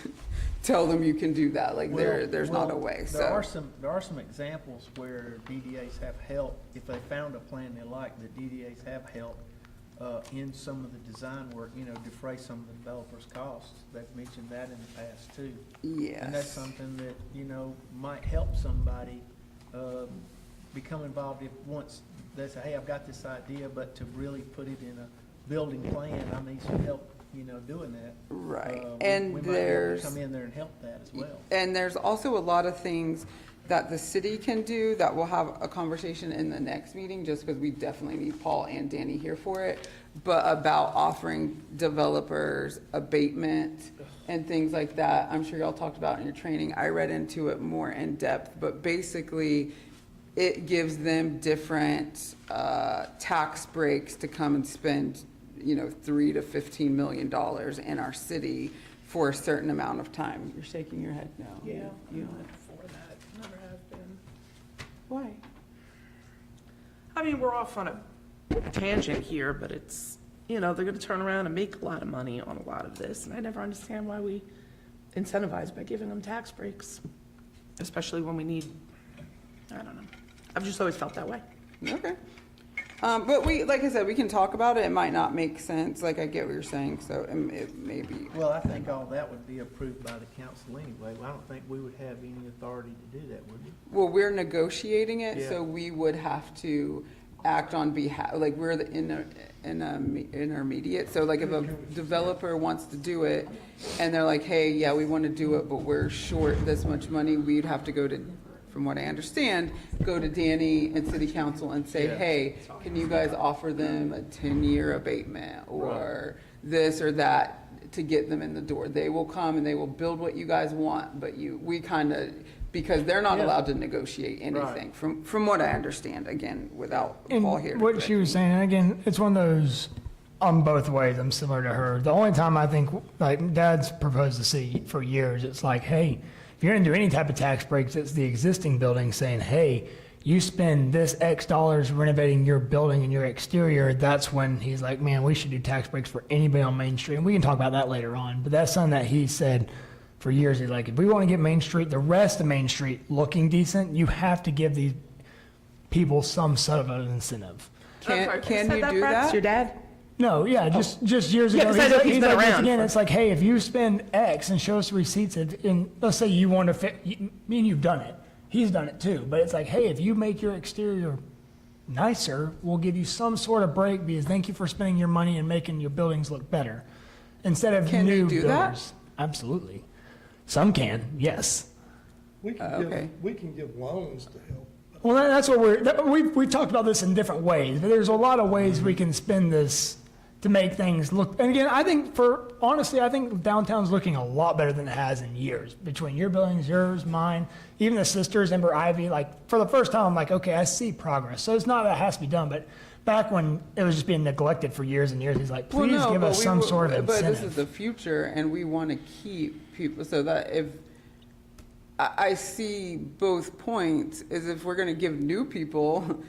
Speaker 2: tell them you can do that. Like, there's not a way,
Speaker 1: There are
Speaker 2: so.
Speaker 1: some examples where DDAs have helped, if they found a plan they like, the DDAs have helped in some of the design work, you know, defray some of the developers' costs. They've mentioned that in the past too. And that's
Speaker 2: Yes,
Speaker 1: something that, you know, might help somebody become involved if once they say, hey, I've got this idea, but to really put it in a building plan, I need some help, you know, doing that.
Speaker 2: right.
Speaker 1: We
Speaker 2: And
Speaker 1: might be able to
Speaker 2: there's.
Speaker 1: come in there and help that as well.
Speaker 2: And there's also a lot of things that the city can do that we'll have a conversation in the next meeting, just because we definitely need Paul and Danny here for it, but about offering developers abatement and things like that. I'm sure y'all talked about in your training. I read into it more in depth, but basically it gives them different tax breaks to come and spend, you know, $3 to $15 million in our city for a certain amount of time. You're shaking your head no.
Speaker 5: Yeah,
Speaker 2: You-
Speaker 5: I'm not for that. Never have been.
Speaker 2: Why?
Speaker 5: I mean, we're off on a tangent here, but it's, you know, they're gonna turn around and make a lot of money on a lot of this, and I never understand why we incentivize by giving them tax breaks, especially when we need, I don't know. I've just always felt that way.
Speaker 2: Okay. But we, like I said, we can talk about it. It might not make sense. Like, I get what you're saying, so it may be.
Speaker 1: Well, I think all that would be approved by the council anyway. I don't think we would have any authority to do that, would we?
Speaker 2: Well, we're negotiating it,
Speaker 1: Yeah.
Speaker 2: so we would have to act on behalf, like, we're the intermediate. So like, if a developer wants to do it, and they're like, hey, yeah, we want to do it, but we're short this much money, we'd have to go to, from what I understand, go to Danny and city council and say,
Speaker 1: Yeah.
Speaker 2: hey, can you guys offer them a 10-year abatement, or this or that, to get them in the door? They will come and they will build what you guys want, but we kind of, because they're not
Speaker 1: Yeah.
Speaker 2: allowed to negotiate anything, from what I understand, again, without Paul here.
Speaker 3: And
Speaker 2: to
Speaker 3: what
Speaker 2: correct
Speaker 3: she was
Speaker 2: me.
Speaker 3: saying, and again, it's one of those, on both ways, I'm similar to her. The only time I think, like, Dad's proposed to see for years, it's like, hey, if you're gonna do any type of tax breaks, it's the existing building saying, hey, you spend this X dollars renovating your building and your exterior, that's when he's like, man, we should do tax breaks for anybody on Main Street. And we can talk about that later on, but that's something that he said for years. He's like, if we want to get Main Street, the rest of Main Street looking decent, you have to give these people some sort of an incentive.
Speaker 5: I'm sorry, who
Speaker 2: Can
Speaker 5: said
Speaker 2: you do
Speaker 5: Brad?
Speaker 2: that?
Speaker 5: Your dad?
Speaker 3: No, yeah, just years
Speaker 5: Yeah,
Speaker 3: ago.
Speaker 5: 'cause I know he's
Speaker 3: he's
Speaker 5: been
Speaker 3: like, once
Speaker 5: around
Speaker 3: again,
Speaker 5: for-
Speaker 3: it's like, hey, if you spend X and show us receipts, and let's say you want to fit, me and you've done it. He's done it too, but it's like, hey, if you make your exterior nicer, we'll give you some sort of break because thank you for spending your money and making your buildings look better. Instead of
Speaker 2: Can they
Speaker 3: new
Speaker 2: do that?
Speaker 3: builders. Absolutely. Some can, yes.
Speaker 6: We can
Speaker 2: Okay.
Speaker 6: we can give loans to help.
Speaker 3: Well, that's what we've talked about this in different ways, but there's a lot of ways we can spend this to make things look, and again, I think honestly, I think downtown's looking a lot better than it has in years. Between your buildings, yours, mine, even the sisters, Ember Ivy, like, for the first time, I'm like, okay, I see progress. So it's not that it has to be done, but back when it was just being neglected for years and years, he's like,
Speaker 2: Well,
Speaker 3: please
Speaker 2: no,
Speaker 3: give
Speaker 2: but
Speaker 3: us
Speaker 2: we
Speaker 3: some
Speaker 2: will-
Speaker 3: sort of
Speaker 2: But this is
Speaker 3: incentive.
Speaker 2: the future, and we want to keep people, so that if, I see both points, is if we're going to give new people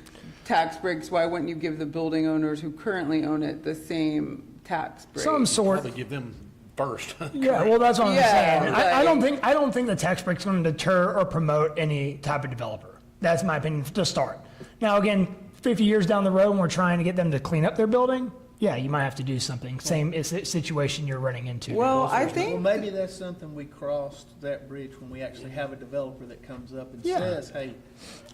Speaker 2: tax breaks, why wouldn't you give the building owners who currently own it the same tax break?
Speaker 3: Some sort.
Speaker 8: Probably give them first.
Speaker 3: Yeah, well, that's what I'm
Speaker 2: Yeah,
Speaker 3: saying. I don't think the tax break's going to deter or promote any type of developer. That's my opinion to start. Now, again, 50 years down the road, when we're trying to get them to clean up their building, yeah, you might have to do something. Same situation you're running into.
Speaker 2: Well, I
Speaker 1: Well,
Speaker 2: think,
Speaker 1: maybe that's something we crossed that bridge when we actually have a developer that comes up and
Speaker 3: Yeah.
Speaker 1: says, hey.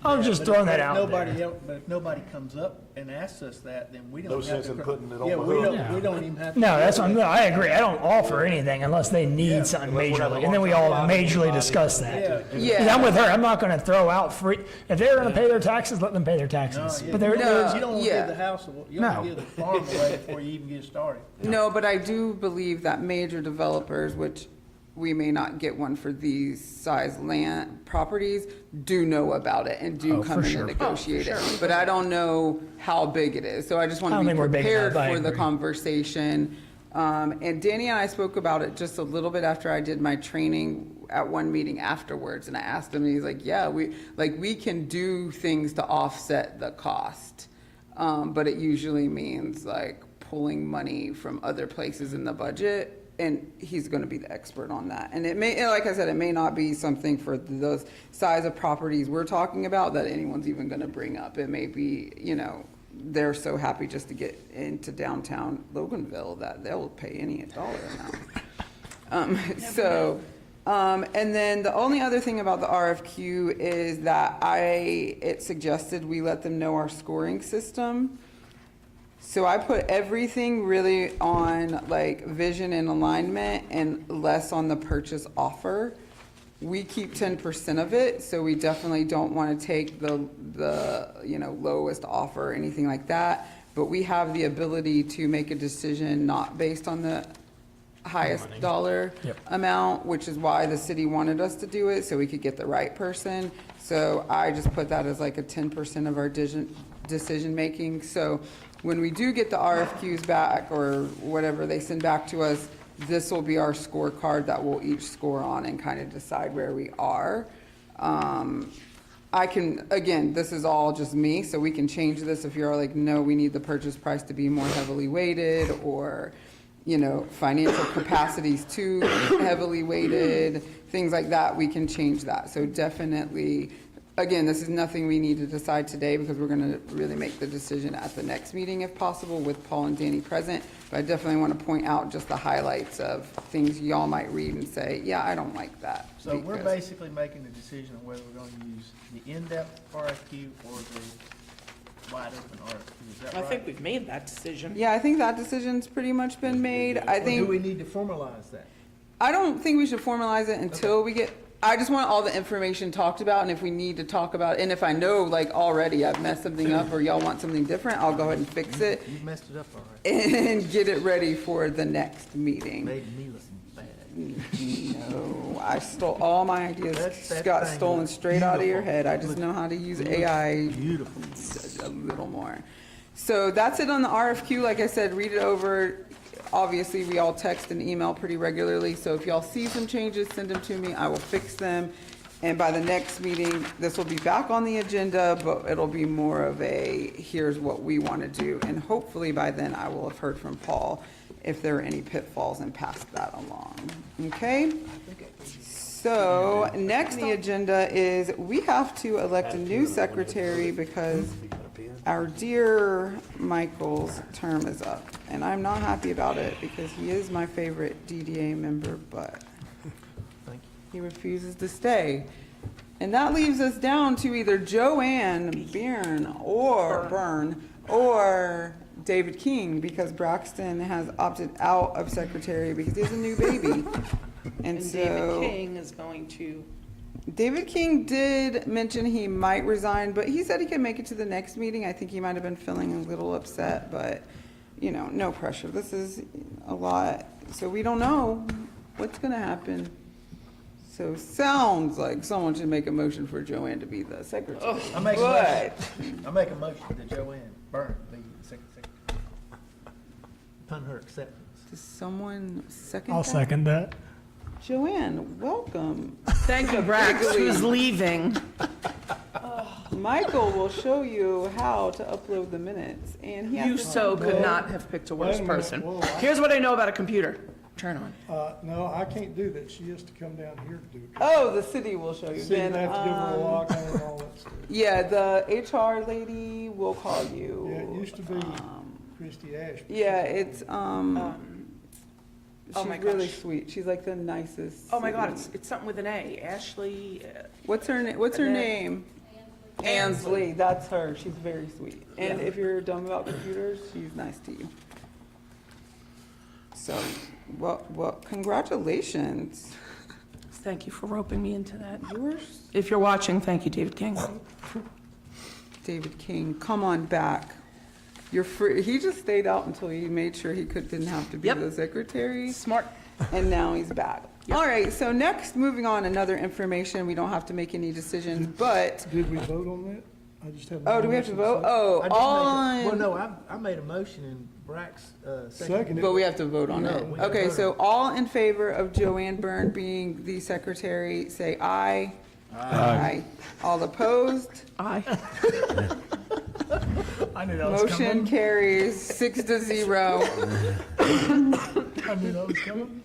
Speaker 3: I'm
Speaker 1: yeah,
Speaker 3: just
Speaker 1: but
Speaker 3: throwing
Speaker 1: if
Speaker 3: that out
Speaker 1: nobody
Speaker 3: there.
Speaker 1: else- But if nobody comes up and asks us that, then we don't
Speaker 8: No
Speaker 1: have
Speaker 8: sense
Speaker 1: to.
Speaker 8: in putting it on
Speaker 1: Yeah,
Speaker 8: the
Speaker 1: we
Speaker 8: hook.
Speaker 1: don't, we don't even have to.
Speaker 3: No,
Speaker 1: do
Speaker 3: that's
Speaker 1: it.
Speaker 3: what no, I agree. I don't offer anything unless they need
Speaker 1: Yeah.
Speaker 3: something
Speaker 8: Unless we're
Speaker 3: majorly, and then we all majorly discuss that.
Speaker 1: Yeah.
Speaker 3: 'Cause
Speaker 2: yeah.
Speaker 3: I'm with her. I'm not going to throw out free. If they're going to pay their taxes, let them pay their
Speaker 1: No,
Speaker 3: taxes.
Speaker 1: yeah.
Speaker 3: But there,
Speaker 1: You
Speaker 3: there's
Speaker 1: don't want to
Speaker 2: yeah.
Speaker 1: give the house, you
Speaker 3: No.
Speaker 1: don't give the farm away before you even get started.
Speaker 2: No, but I do believe that major developers, which we may not get one for these size land properties, do know about it and do
Speaker 3: Oh,
Speaker 2: come
Speaker 3: for
Speaker 2: in
Speaker 3: sure.
Speaker 2: and negotiate it. But I don't know how big it is, so I just want
Speaker 3: I
Speaker 2: to
Speaker 3: don't
Speaker 2: be
Speaker 3: think we're big
Speaker 2: prepared
Speaker 3: enough. I
Speaker 2: for the
Speaker 3: agree.
Speaker 2: conversation. And Danny and I spoke about it just a little bit after I did my training at one meeting afterwards, and I asked him, and he's like, yeah, we can do things to offset the cost. But it usually means like pulling money from other places in the budget, and he's gonna be the expert on that. And it may, like I said, it may not be something for those size of properties we're talking about that anyone's even gonna bring up. It may be, they're so happy just to get into downtown Loganville that they'll pay any dollar amount. And then the only other thing about the RFQ is that it suggested we let them know our scoring system. So I put everything really on like vision and alignment and less on the purchase offer. We keep 10% of it, so we definitely don't want to take the lowest offer or anything like that. But we have the ability to make a decision not based on the highest dollar
Speaker 3: Yep.
Speaker 2: amount, which is why the city wanted us to do it, so we could get the right person. So I just put that as like a 10% of our decision-making. So when we do get the RFQs back or whatever they send back to us, this will be our scorecard that we'll each score on and kind of decide where we are. Again, this is all just me, so we can change this if you're like, no, we need the purchase price to be more heavily weighted, or, financial capacities too heavily weighted, things like that, we can change that. So definitely, again, this is nothing we need to decide today because we're going to really make the decision at the next meeting if possible with Paul and Danny present. But I definitely want to point out just the highlights of things y'all might read and say, yeah, I don't like that.
Speaker 1: So we're
Speaker 2: because-
Speaker 1: basically making the decision on whether we're gonna use the in-depth RFQ or the wide open RFQ, is that
Speaker 5: I
Speaker 1: right?
Speaker 5: think we've made that decision.
Speaker 2: Yeah, I think that decision's pretty much been made. I
Speaker 1: Or do we
Speaker 2: think,
Speaker 1: need to formalize that?
Speaker 2: I don't think we should formalize it until we get, I just want all the information talked about, and if we need to talk about, and if I know, like, already I've messed something up or y'all want something different, I'll go ahead and fix it
Speaker 1: You messed it up all right.
Speaker 2: and get it ready for the next meeting.
Speaker 1: Made me look bad.
Speaker 2: No, I stole, all my ideas
Speaker 1: That
Speaker 2: got
Speaker 1: thing
Speaker 2: stolen
Speaker 1: looks
Speaker 2: straight out of your
Speaker 1: beautiful.
Speaker 2: head. I just know how to use AI
Speaker 1: Beautiful.
Speaker 2: a little more. So that's it on the RFQ. Like I said, read it over. Obviously, we all text and email pretty regularly, so if y'all see some changes, send them to me. I will fix them. And by the next meeting, this will be back on the agenda, but it'll be more of a, here's what we want to do. And hopefully by then, I will have heard from Paul if there are any pitfalls and pass that along. Okay? So next on the agenda is we have to elect a new secretary because our dear Michael's term is up. And I'm not happy about it because he is my favorite DDA member, but
Speaker 1: Thank
Speaker 2: he refuses to stay. And that leaves us down to either Joanne Byrne or David King, because Braxton has opted out of secretary because he has a new baby. And
Speaker 5: And
Speaker 2: so.
Speaker 5: David King is going to,
Speaker 2: David King did mention he might resign, but he said he could make it to the next meeting. I think he might have been feeling a little upset, but, you know, no pressure. This is a lot, so we don't know what's gonna happen. So sounds like someone should make a motion for Joanne to be the secretary.
Speaker 1: I make a
Speaker 2: But,
Speaker 1: motion, I make a motion that Joanne Byrne be the secretary. Upon her acceptance.
Speaker 2: does someone second
Speaker 3: I'll
Speaker 2: that?
Speaker 3: second that.
Speaker 2: Joanne, welcome.
Speaker 5: thank you, Brax, who's leaving.
Speaker 2: Michael will show you how to upload the minutes, and he
Speaker 5: You
Speaker 2: has to.
Speaker 5: so could not have picked a worse
Speaker 6: Wait a minute,
Speaker 5: person.
Speaker 6: whoa,
Speaker 5: Here's what I know about a computer. Turn on.
Speaker 6: No, I can't do that. She has to come down here to do it.
Speaker 2: Oh, the city will show you.
Speaker 6: City
Speaker 2: Then,
Speaker 6: have to give her a lock on and all that stuff.
Speaker 2: yeah, the HR lady will call you.
Speaker 6: Yeah, it used to be Christy Ashby.
Speaker 2: Yeah, it's, she's
Speaker 5: oh my
Speaker 2: really
Speaker 5: gosh.
Speaker 2: sweet. She's like the nicest.
Speaker 5: Oh my God,
Speaker 2: city-
Speaker 5: it's something with an A. Ashley,
Speaker 2: What's her What's her
Speaker 5: And then-
Speaker 2: name? Ansley. That's her. She's very sweet. And
Speaker 5: Yeah.
Speaker 2: if you're dumb about computers, she's nice to you. So, well, congratulations.
Speaker 5: thank you for roping me into that.
Speaker 2: Yours,
Speaker 5: If you're watching, thank you, David King.
Speaker 2: David King. Come on back. You're free. He just stayed out until he made sure he didn't have to be
Speaker 5: Yep.
Speaker 2: the secretary.
Speaker 5: Smart.
Speaker 2: And now he's back.
Speaker 5: Yep.
Speaker 2: All right, so next, moving on, another information, we don't have to make any decisions, but,
Speaker 6: Did we vote on that? I just have.
Speaker 2: oh, do we have to vote?
Speaker 1: I
Speaker 2: Oh,
Speaker 1: did make a- Well,
Speaker 2: on,
Speaker 1: no, I made a motion and Brax, seconded.
Speaker 6: Seconded.
Speaker 2: but we have to vote on
Speaker 1: No,
Speaker 2: it.
Speaker 1: we gotta
Speaker 2: Okay,
Speaker 1: vote
Speaker 2: so all in favor of Joanne Byrne being the secretary, say aye. Aye. All opposed?
Speaker 5: Aye.
Speaker 3: I knew that was
Speaker 2: Motion
Speaker 3: coming.
Speaker 2: carries 6-0.
Speaker 3: I knew that was coming.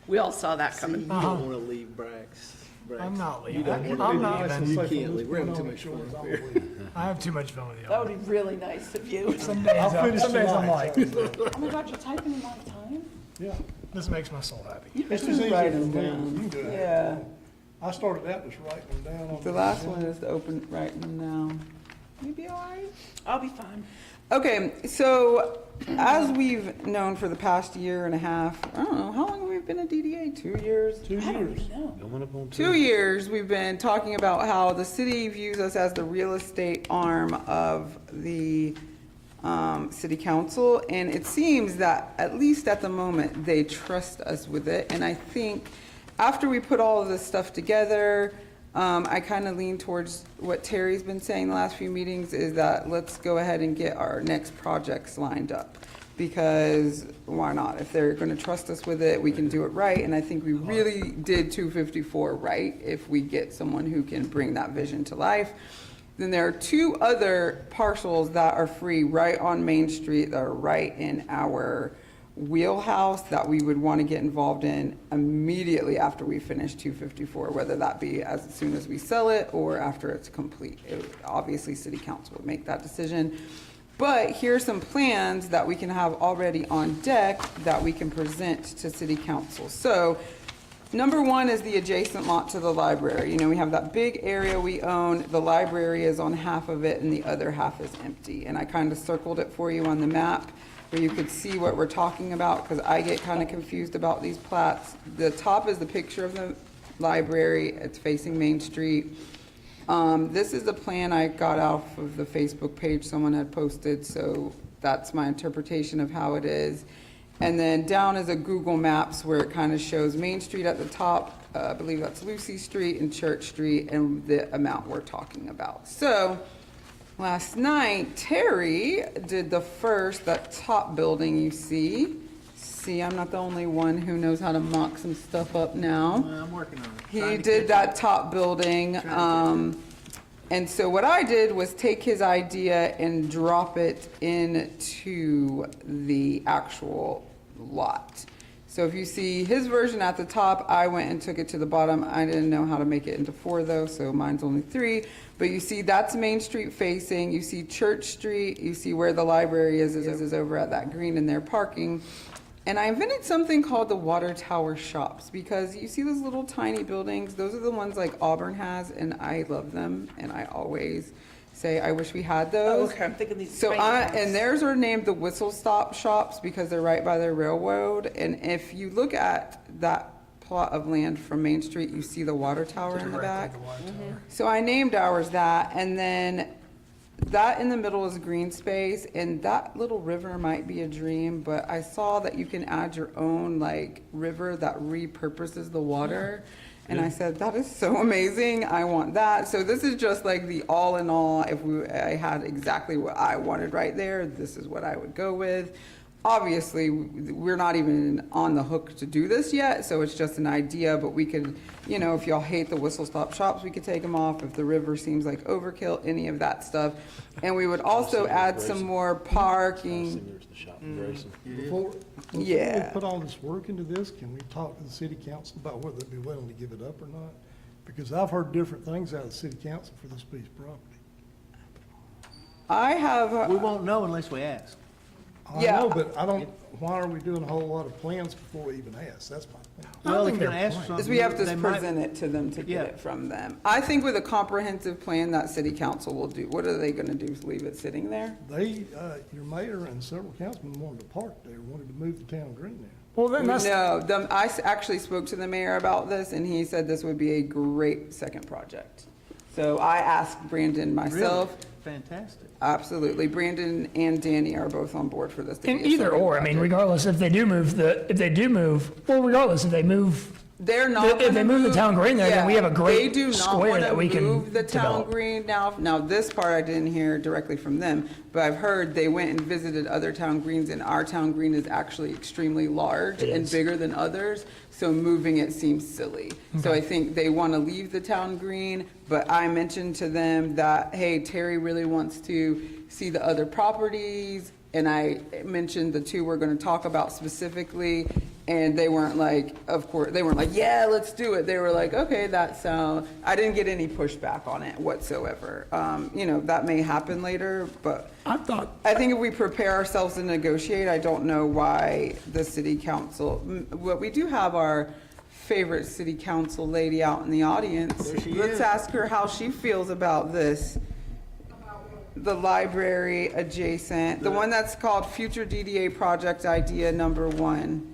Speaker 5: We all saw that coming.
Speaker 8: You don't want to leave Brax.
Speaker 3: I'm not
Speaker 8: You
Speaker 3: leaving.
Speaker 8: don't want
Speaker 3: I'm
Speaker 8: to
Speaker 3: not
Speaker 8: leave.
Speaker 3: leaving.
Speaker 8: You can't leave. We're having too much fun up here.
Speaker 3: I have too much fun with
Speaker 5: That
Speaker 3: y'all.
Speaker 5: would be really nice of you.
Speaker 3: Some days,
Speaker 6: I'll finish
Speaker 3: some days I'm
Speaker 6: tonight.
Speaker 3: like,
Speaker 2: Oh my God, you're typing in my time?
Speaker 6: Yeah,
Speaker 3: this makes my soul happy.
Speaker 6: it's just easier
Speaker 2: Write
Speaker 6: than
Speaker 2: them
Speaker 6: down.
Speaker 2: down.
Speaker 6: You can do it.
Speaker 2: Yeah.
Speaker 6: I started out just writing them down. On
Speaker 2: The last one is to open, writing them down. You be all right?
Speaker 5: I'll be fine.
Speaker 2: Okay, so as we've known for the past year and a half, I don't know, how long have we been at DDA? 2 years?
Speaker 6: 2 years.
Speaker 8: Going up on
Speaker 2: 2 years, we've been talking about how the city views us as the real estate arm of the city council. And it seems that, at least at the moment, they trust us with it. And I think after we put all of this stuff together, I kind of lean towards what Terry's been saying the last few meetings, is that let's go ahead and get our next projects lined up. Because why not? If they're going to trust us with it, we can do it right. And I think we really did 254 right if we get someone who can bring that vision to life. Then there are 2 other parcels that are free right on Main Street that are right in our wheelhouse that we would want to get involved in immediately after we finish 254, whether that be as soon as we sell it or after it's complete. Obviously, city council would make that decision. But here's some plans that we can have already on deck that we can present to city council. So number one is the adjacent lot to the library. You know, we have that big area we own. The library is on half of it and the other half is empty. And I kind of circled it for you on the map where you could see what we're talking about, because I get kind of confused about these plats. The top is the picture of the library. It's facing Main Street. This is the plan I got off of the Facebook page someone had posted, so that's my interpretation of how it is. And then down is a Google Maps where it kind of shows Main Street at the top. I believe that's Lucy Street and Church Street and the amount we're talking about. So last night, Terry did that top building you see. See, I'm not the only one who knows how to mock some stuff up now.
Speaker 1: I'm working on it.
Speaker 2: He
Speaker 1: Trying to
Speaker 2: did
Speaker 1: catch
Speaker 2: that
Speaker 1: up.
Speaker 2: top building.
Speaker 1: Trying to
Speaker 2: And so what I did was take his idea and drop it into the actual lot. So if you see his version at the top, I went and took it to the bottom. I didn't know how to make it into 4 though, so mine's only 3. But you see that's Main Street facing. You see Church Street. You see where the library is over at that green in their parking. And I invented something called the water tower shops, because you see those little tiny buildings, those are the ones like Auburn has, and I love them, and I always say I wish we had
Speaker 5: Oh,
Speaker 2: those.
Speaker 5: okay, I'm thinking these.
Speaker 2: So
Speaker 5: tiny ones.
Speaker 2: and theirs are named the Whistle Stop Shops because they're right by the railroad. And if you look at that plot of land from Main Street, you see the water tower in the back. So I named ours that, and then that in the middle is green space, and that little river might be a dream, but I saw that you can add your own like river that repurposes the water. And I said, that is so amazing. I want that. So this is just like the all in all. If I had exactly what I wanted right there, this is what I would go with. Obviously, we're not even on the hook to do this yet, so it's just an idea, but we could, you know, if y'all hate the whistle stop shops, we could take them off. If the river seems like overkill, any of that stuff. And we would also add some more parking.
Speaker 8: There's the shop in Grayson.
Speaker 6: Before
Speaker 2: Yeah.
Speaker 6: we put all this work into this, can we talk to the city council about whether they'd be willing to give it up or not? Because I've heard different things out of the city council for this piece of property.
Speaker 2: I have,
Speaker 1: We won't know unless we ask.
Speaker 6: I
Speaker 2: Yeah.
Speaker 6: know, but I don't, why are we doing a whole lot of plans before we even ask? That's my thing.
Speaker 1: Well, if
Speaker 3: think
Speaker 1: you're gonna
Speaker 3: they're
Speaker 1: ask for something.
Speaker 2: is we have to
Speaker 1: they might-
Speaker 2: present it to them to
Speaker 1: Yeah.
Speaker 2: get it from them. I think with a comprehensive plan that city council will do, what are they gonna do, leave it sitting there?
Speaker 6: They, your mayor and several councilmen wanted to park there, wanted to move the town green there.
Speaker 3: Well, then that's,
Speaker 2: No, actually spoke to the mayor about this, and he said this would be a great second project. So I asked Brandon myself.
Speaker 1: Really? Fantastic.
Speaker 2: Absolutely. Brandon and Danny are both on board for this to be
Speaker 3: in
Speaker 2: a
Speaker 3: either
Speaker 2: second
Speaker 3: or, I mean,
Speaker 2: project.
Speaker 3: regardless, if they move,
Speaker 2: They're not
Speaker 3: if they
Speaker 2: gonna
Speaker 3: move the town green there, then we have a great
Speaker 2: They do not
Speaker 3: square
Speaker 2: wanna
Speaker 3: that we can
Speaker 2: move the town
Speaker 3: develop.
Speaker 2: green now. Now, this part I didn't hear directly from them, but I've heard they went and visited other town greens, and our town green is actually extremely large
Speaker 3: It
Speaker 2: and
Speaker 3: is.
Speaker 2: bigger than others, so moving it seems silly. So I think they want to leave the town green, but I mentioned to them that, hey, Terry really wants to see the other properties, and I mentioned the 2 we're going to talk about specifically, and they weren't like, of course, they weren't like, yeah, let's do it. They were like, okay, that sounds, I didn't get any pushback on it whatsoever. You know, that may happen later, but
Speaker 3: I thought,
Speaker 2: I think if we prepare ourselves to negotiate, I don't know why the city council, but we do have our favorite city council lady out in the audience.
Speaker 1: There she
Speaker 2: Let's
Speaker 1: is.
Speaker 2: ask her how she feels about this. The library adjacent, the one that's called Future DDA Project Idea Number 1.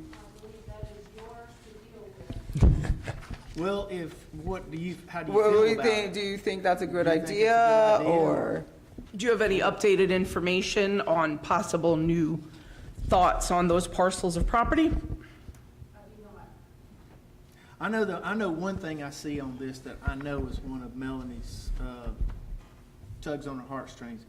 Speaker 1: Well, how do you
Speaker 2: What do
Speaker 1: feel
Speaker 2: you
Speaker 1: about
Speaker 2: think?
Speaker 1: it?
Speaker 2: Do you think that's a good
Speaker 1: Do you think it's a good
Speaker 2: idea,
Speaker 1: idea?
Speaker 2: or?
Speaker 5: Do you have any updated information on possible new thoughts on those parcels of property?
Speaker 1: I know one thing I see on this that I know is one of Melanie's tugs on her heartstrings,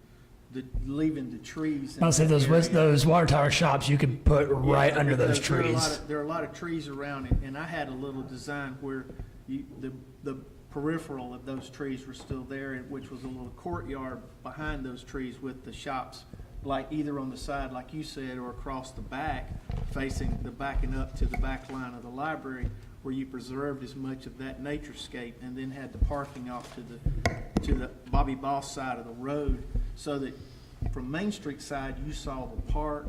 Speaker 1: leaving the trees. in
Speaker 3: I'll say
Speaker 1: that
Speaker 3: those
Speaker 1: area.
Speaker 3: those water tower shops you could put right
Speaker 1: Yeah,
Speaker 3: under those
Speaker 1: because there are a lot
Speaker 3: trees.
Speaker 1: of- There are a lot of trees around it, and I had a little design where the peripheral of those trees were still there, which was a little courtyard behind those trees with the shops like either on the side, like you said, or across the back, backing up to the back line of the library, where you preserved as much of that naturescape and then had the parking off to the Bobby Boss side of the road, so that from Main Street side, you saw the park,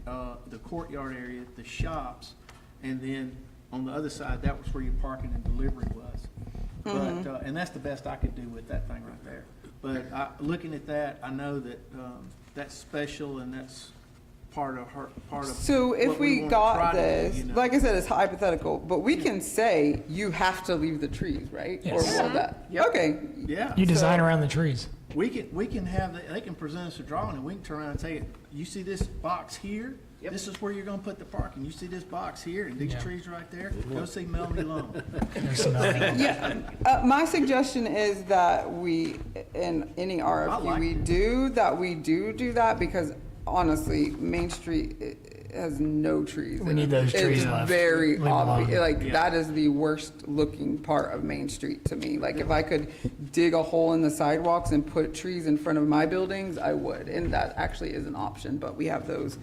Speaker 1: the courtyard area, the shops, and then on the other side, that was where your parking and delivery was. But, and that's the best I could do with that thing right there. But looking at that, I know that that's special, and that's part of
Speaker 2: So if
Speaker 1: what
Speaker 2: we
Speaker 1: wanna try
Speaker 2: got
Speaker 1: to do,
Speaker 2: this,
Speaker 1: you know.
Speaker 2: like I said, it's hypothetical, but we can say you have to leave the trees, right? Or
Speaker 3: Yes.
Speaker 2: will that?
Speaker 1: Yep.
Speaker 2: Okay,
Speaker 1: Yeah.
Speaker 3: You design around the trees.
Speaker 1: We can have, they can present us a drawing, and we can turn around and say, you see this box here? This is where you're gonna put the parking. You see this box here, and these
Speaker 3: Yeah.
Speaker 1: trees right there? Go see Melanie Long.
Speaker 3: There's some,
Speaker 2: yeah, my suggestion is that we, in any
Speaker 1: I
Speaker 2: RFP
Speaker 1: like
Speaker 2: we
Speaker 1: it.
Speaker 2: do, that we do that, because honestly, Main Street has no trees.
Speaker 3: We
Speaker 2: in
Speaker 3: need
Speaker 2: it.
Speaker 3: those trees left.
Speaker 2: It's very
Speaker 3: Leave 'em
Speaker 2: obvious,
Speaker 3: alone.
Speaker 2: like,
Speaker 1: Yeah.
Speaker 2: that is the worst looking part of Main Street to me. Like, if I could dig a hole in the sidewalks and put trees in front of my buildings, I would, and that actually is an option, but we have those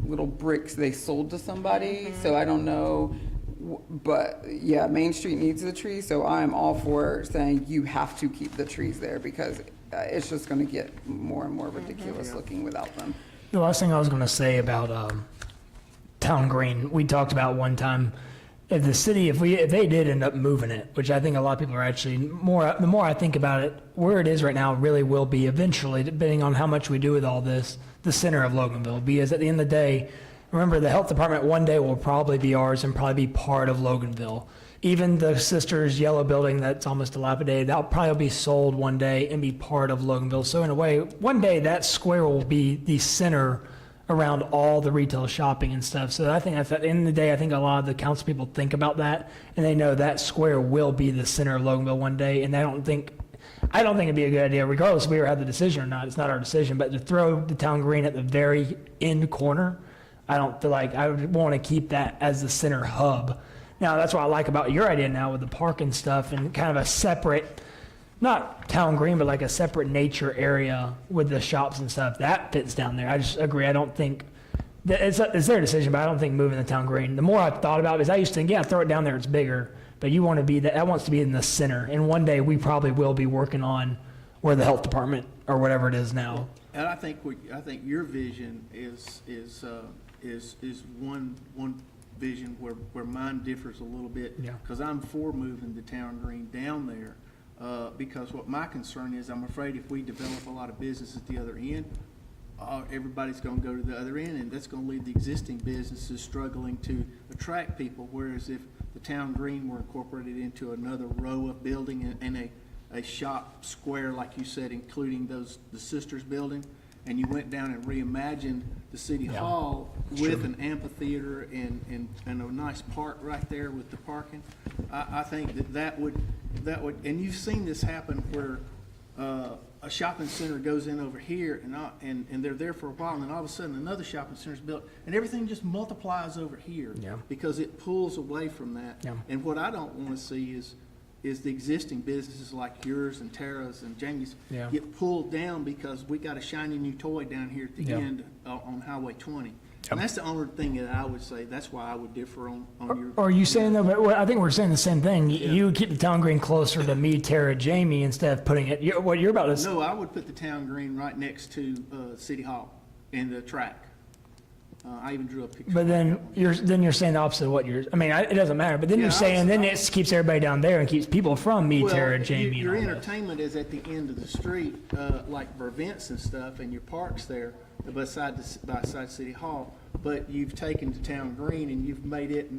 Speaker 2: little bricks they sold to somebody, so I don't know. But yeah, Main Street needs the trees, so I'm all for saying you have to keep the trees there, because it's just gonna get more and more ridiculous looking without them.
Speaker 3: The last thing I was going to say about Town Green, we talked about one time, if the city, if they did end up moving it, which I think a lot of people are actually the more I think about it, where it is right now really will be eventually, depending on how much we do with all this, the center of Loganville. Because at the end of the day, remember, the health department one day will probably be ours and probably be part of Loganville. Even the Sisters yellow building that's almost dilapidated, that'll probably be sold one day and be part of Loganville. So in a way, one day that square will be the center around all the retail shopping and stuff. So I think at the end of the day, I think a lot of the council people think about that, and they know that square will be the center of Loganville one day. And I don't think it'd be a good idea, regardless if we ever had the decision or not. It's not our decision, but to throw the Town Green at the very end corner, I don't feel like I would want to keep that as the center hub. Now, that's what I like about your idea now with the park and stuff, and kind of a separate, not Town Green, but like a separate nature area with the shops and stuff. That fits down there. I just agree. I don't think, it's their decision, but I don't think moving the Town Green. The more I've thought about it, is I used to think, yeah, throw it down there, it's bigger. But you want to be, that wants to be in the center. And one day we probably will be working on where the health department or whatever it is now.
Speaker 1: And I think your vision is one vision where mine differs a little bit.
Speaker 3: Yeah.
Speaker 1: Because I'm for moving the Town Green down there, because what my concern is, I'm afraid if we develop a lot of business at the other end, everybody's gonna go to the other end, and that's gonna leave the existing businesses struggling to attract people. Whereas if the Town Green were incorporated into another row of building and a shop square, like you said, including the Sisters building, and you went down and reimagined the city
Speaker 3: Yeah,
Speaker 1: hall with an amphitheater and a nice park right there with the parking, I think that would, and you've seen this happen where a shopping center goes in over here and they're there for a while, and then all of a sudden another shopping center's built, and everything just multiplies over here.
Speaker 3: Yeah.
Speaker 1: Because it pulls away from that.
Speaker 3: Yeah.
Speaker 1: And what I don't want to see is the existing businesses like yours and Tara's and Jamie's
Speaker 3: Yeah.
Speaker 1: get pulled down because we got a shiny new toy down here at the
Speaker 3: Yeah.
Speaker 1: end on Highway 20.
Speaker 3: Yep.
Speaker 1: And that's the only thing that I would say, that's why I would differ on your.
Speaker 3: Or are you saying though, but I think we're saying the same thing. You would keep the Town Green closer to me, Tara, Jamie, instead of putting it, what you're about to say.
Speaker 1: No, I would put the Town Green right next to City Hall in the track. I even drew a picture.
Speaker 3: But then you're saying the opposite of what you're, I mean, it doesn't matter, but then
Speaker 1: Yeah,
Speaker 3: you're saying, then it keeps everybody down there and keeps people from me, Tara, Jamie,
Speaker 1: Your
Speaker 3: and all this.
Speaker 1: entertainment is at the end of the street, like for events and stuff, and your park's there beside City Hall. But you've taken the Town Green and you've made it,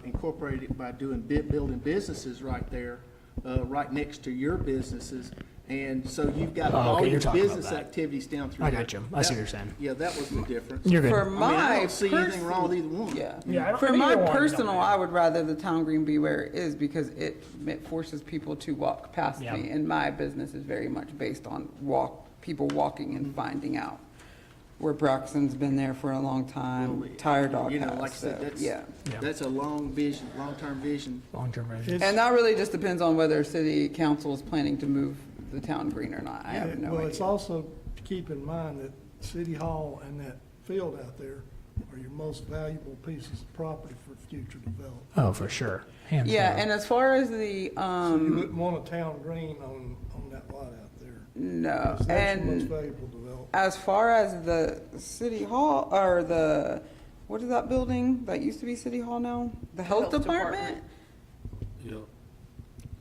Speaker 1: incorporated it by building businesses right there, right next to your businesses. And so you've got
Speaker 3: Oh,
Speaker 1: all
Speaker 3: okay,
Speaker 1: your
Speaker 3: you're talking about
Speaker 1: business
Speaker 3: that.
Speaker 1: activities down through
Speaker 3: I
Speaker 1: there.
Speaker 3: got you. I see what you're saying.
Speaker 1: Yeah, that was the difference.
Speaker 3: You're good.
Speaker 2: For
Speaker 1: I mean,
Speaker 2: my
Speaker 1: I don't see anything wrong with either one.
Speaker 2: Yeah.
Speaker 3: Yeah, I don't-
Speaker 2: For
Speaker 3: either
Speaker 2: my
Speaker 3: one, it don't
Speaker 2: personal,
Speaker 3: matter.
Speaker 2: I would rather the Town Green be where it is, because it forces people to walk past
Speaker 3: Yeah.
Speaker 2: me. And my business is very much based on people walking and finding out. Where Braxton's been there for a long time, Tire Dog
Speaker 1: You know,
Speaker 2: has,
Speaker 1: like I said,
Speaker 2: so,
Speaker 1: that's,
Speaker 2: yeah.
Speaker 3: Yeah.
Speaker 1: that's a long vision, long-term vision.
Speaker 3: Long-term vision.
Speaker 6: It's-
Speaker 2: And that really just depends on whether city council is planning to move the Town Green or not. I have no
Speaker 6: Well, it's
Speaker 2: idea.
Speaker 6: also to keep in mind that City Hall and that field out there are your most valuable pieces of property for future development.
Speaker 3: Oh, for sure. Hands
Speaker 2: Yeah,
Speaker 3: down.
Speaker 2: and as far as the,
Speaker 6: So you wouldn't want a town green on that lot out there.
Speaker 2: no,
Speaker 6: 'Cause that's your most
Speaker 2: and
Speaker 6: valuable development.
Speaker 2: as far as the city hall, or the, what is that building that used to be city hall now? The health
Speaker 5: Health
Speaker 2: department?
Speaker 8: Yep.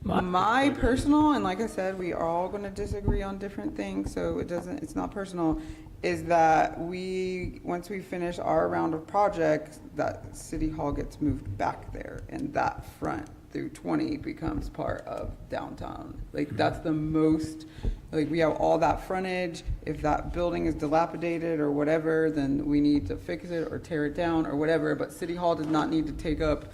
Speaker 2: My personal, and like I said, we are all gonna disagree on different things, so it's not personal, is that once we finish our round of projects, that city hall gets moved back there, and that front through 20 becomes part of downtown. Like, that's the most, like, we have all that frontage. If that building is dilapidated or whatever, then we need to fix it or tear it down or whatever, but city hall does not need to take up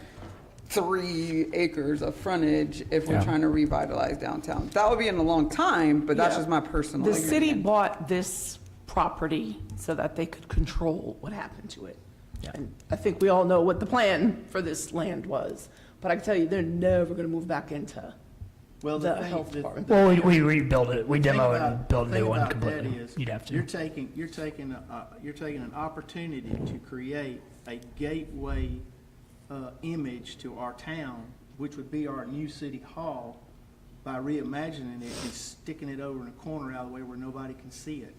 Speaker 2: 3 acres of frontage if we're
Speaker 3: Yeah.
Speaker 2: trying to revitalize downtown. That would be in a long time, but that's
Speaker 5: Yeah.
Speaker 2: just my personal
Speaker 5: The city
Speaker 2: opinion.
Speaker 5: bought this property so that they could control what happened to it.
Speaker 3: Yeah.
Speaker 5: And I think we all know what the plan for this land was, but I can tell you, they're never gonna move back into
Speaker 1: Well,
Speaker 5: the
Speaker 1: thing-
Speaker 5: health
Speaker 1: the-
Speaker 5: department.
Speaker 3: Well, we rebuild it, we
Speaker 1: The thing
Speaker 3: demo it
Speaker 1: about-
Speaker 3: and build a
Speaker 1: thing
Speaker 3: new one
Speaker 1: about that
Speaker 3: completely.
Speaker 1: is,
Speaker 3: You'd have
Speaker 1: You're
Speaker 3: to.
Speaker 1: taking an opportunity to create a gateway image to our town, which would be our new city hall, by reimagining it and sticking it over in a corner out of the way where nobody can see it.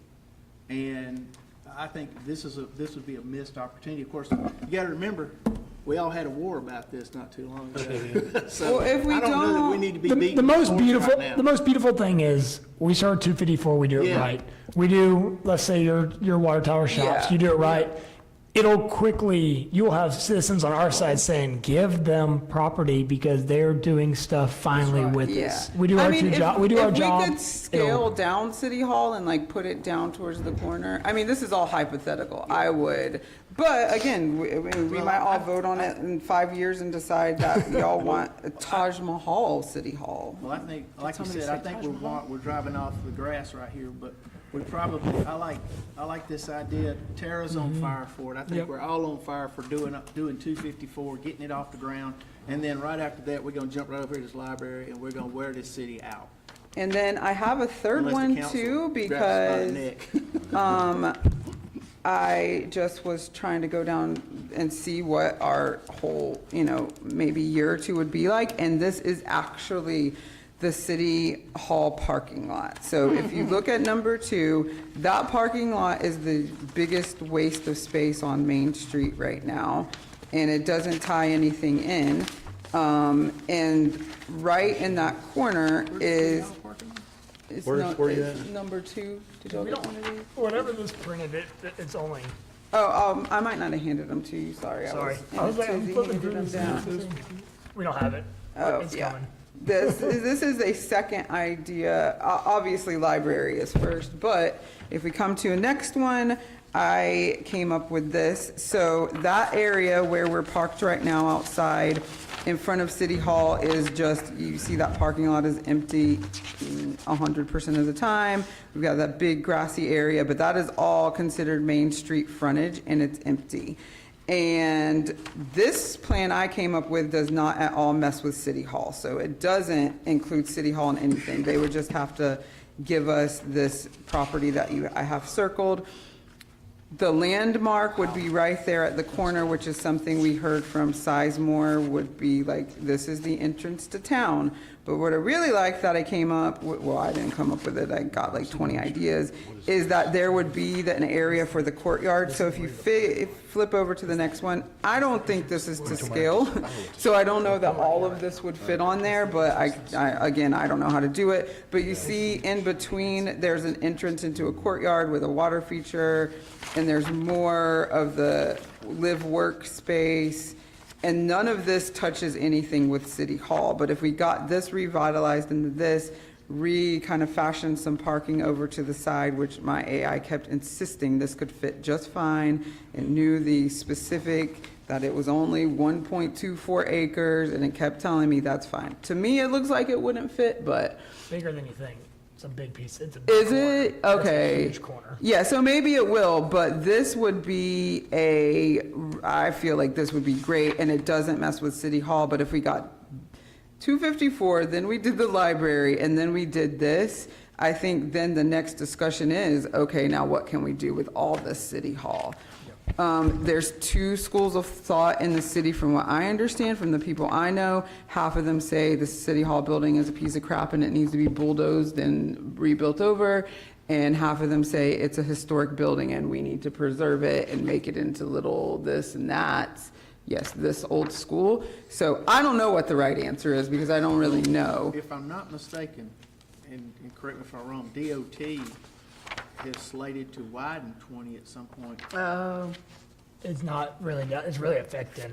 Speaker 1: And I think this would be a missed opportunity. Of course, you gotta remember, we all had a war about this not too long ago. So
Speaker 2: Well, if we
Speaker 1: I don't know that we
Speaker 2: don't-
Speaker 1: need to be
Speaker 3: The
Speaker 1: beating
Speaker 3: most
Speaker 1: horse
Speaker 3: beautiful,
Speaker 1: right now.
Speaker 3: the most beautiful thing is, we start at 254, we do it
Speaker 1: Yeah.
Speaker 3: right. We do, let's say your water tower shops,
Speaker 2: Yeah.
Speaker 3: you do it right. It'll quickly, you'll have citizens on our side saying, give them property because they're doing stuff finally with
Speaker 2: Yeah.
Speaker 3: this. We do
Speaker 2: I
Speaker 3: our
Speaker 2: mean,
Speaker 3: job, we do our
Speaker 2: If
Speaker 3: job.
Speaker 2: we could scale
Speaker 3: it'll-
Speaker 2: down City Hall and like put it down towards the corner, I mean, this is all hypothetical, I would. But again, we might all vote on it in 5 years and decide that y'all want a Taj Mahal City Hall.
Speaker 1: Well, I think, like you
Speaker 5: somebody
Speaker 1: said, I
Speaker 5: say
Speaker 1: think
Speaker 5: Taj Mahal?
Speaker 1: we're driving off the grass right here, but we probably, I like this idea. Tara's on fire for it. I think
Speaker 3: Yep.
Speaker 1: we're all on fire for doing 254, getting it off the ground. And then right after that, we're gonna jump right over here to this library and we're gonna wear this city out.
Speaker 2: And then I have a third
Speaker 1: Unless the
Speaker 2: one
Speaker 1: council
Speaker 2: too,
Speaker 1: grabs us by the
Speaker 2: because
Speaker 1: neck.
Speaker 2: I just was trying to go down and see what our whole, maybe year or two would be like, and this is actually the city hall parking lot. So if you look at number 2, that parking lot is the biggest waste of space on Main Street right now, and it doesn't tie anything in. And right in that corner is.
Speaker 8: Where you at?
Speaker 2: Number 2. Did y'all get one of these?
Speaker 3: Whatever this printed, it's only,
Speaker 2: Oh, I might not have handed them to you, sorry.
Speaker 3: sorry.
Speaker 2: I
Speaker 3: I was
Speaker 2: was
Speaker 3: like, I'm
Speaker 2: too busy
Speaker 3: flipping
Speaker 2: handing
Speaker 3: through
Speaker 2: them
Speaker 3: this.
Speaker 2: down.
Speaker 3: We don't have it.
Speaker 2: Oh,
Speaker 3: It's
Speaker 2: yeah.
Speaker 3: coming.
Speaker 2: This is a second idea. Obviously, library is first, but if we come to a next one, I came up with this. So that area where we're parked right now outside in front of City Hall is just, you see that parking lot is empty 100% of the time. We've got that big grassy area, but that is all considered Main Street frontage and it's empty. And this plan I came up with does not at all mess with City Hall. So it doesn't include City Hall in anything. They would just have to give us this property that I have circled. The landmark would be right there at the corner, which is something we heard from Sizemore would be like, this is the entrance to town. But what I really like that I came up with, well, I didn't come up with it, I got like 20 ideas, is that there would be an area for the courtyard. So if you flip over to the next one, I don't think this is to scale. So I don't know that all of this would fit on there, but again, I don't know how to do it. But you see in between, there's an entrance into a courtyard with a water feature, and there's more of the live work space. And none of this touches anything with City Hall, but if we got this revitalized into this, kind of fashioned some parking over to the side, which my AI kept insisting this could fit just fine. It knew the specific, that it was only 1.24 acres, and it kept telling me that's fine. To me, it looks like it wouldn't fit, but
Speaker 3: Bigger than you think. It's a big piece. It's a big
Speaker 2: is
Speaker 3: corner.
Speaker 2: it?
Speaker 3: It's a
Speaker 2: Okay.
Speaker 3: huge corner.
Speaker 2: Yeah, so maybe it will, but this would be I feel like this would be great, and it doesn't mess with City Hall, but if we got 254, then we did the library, and then we did this, I think then the next discussion is, okay, now what can we do with all this city hall? There's two schools of thought in the city from what I understand, from the people I know. Half of them say the city hall building is a piece of crap and it needs to be bulldozed and rebuilt over. And half of them say it's a historic building and we need to preserve it and make it into little this and that. Yes, this old school. So I don't know what the right answer is because I don't really know.
Speaker 1: If I'm not mistaken, and correct me if I'm wrong, DOT is slated to widen 20 at some point.
Speaker 3: It's not really, it's really affecting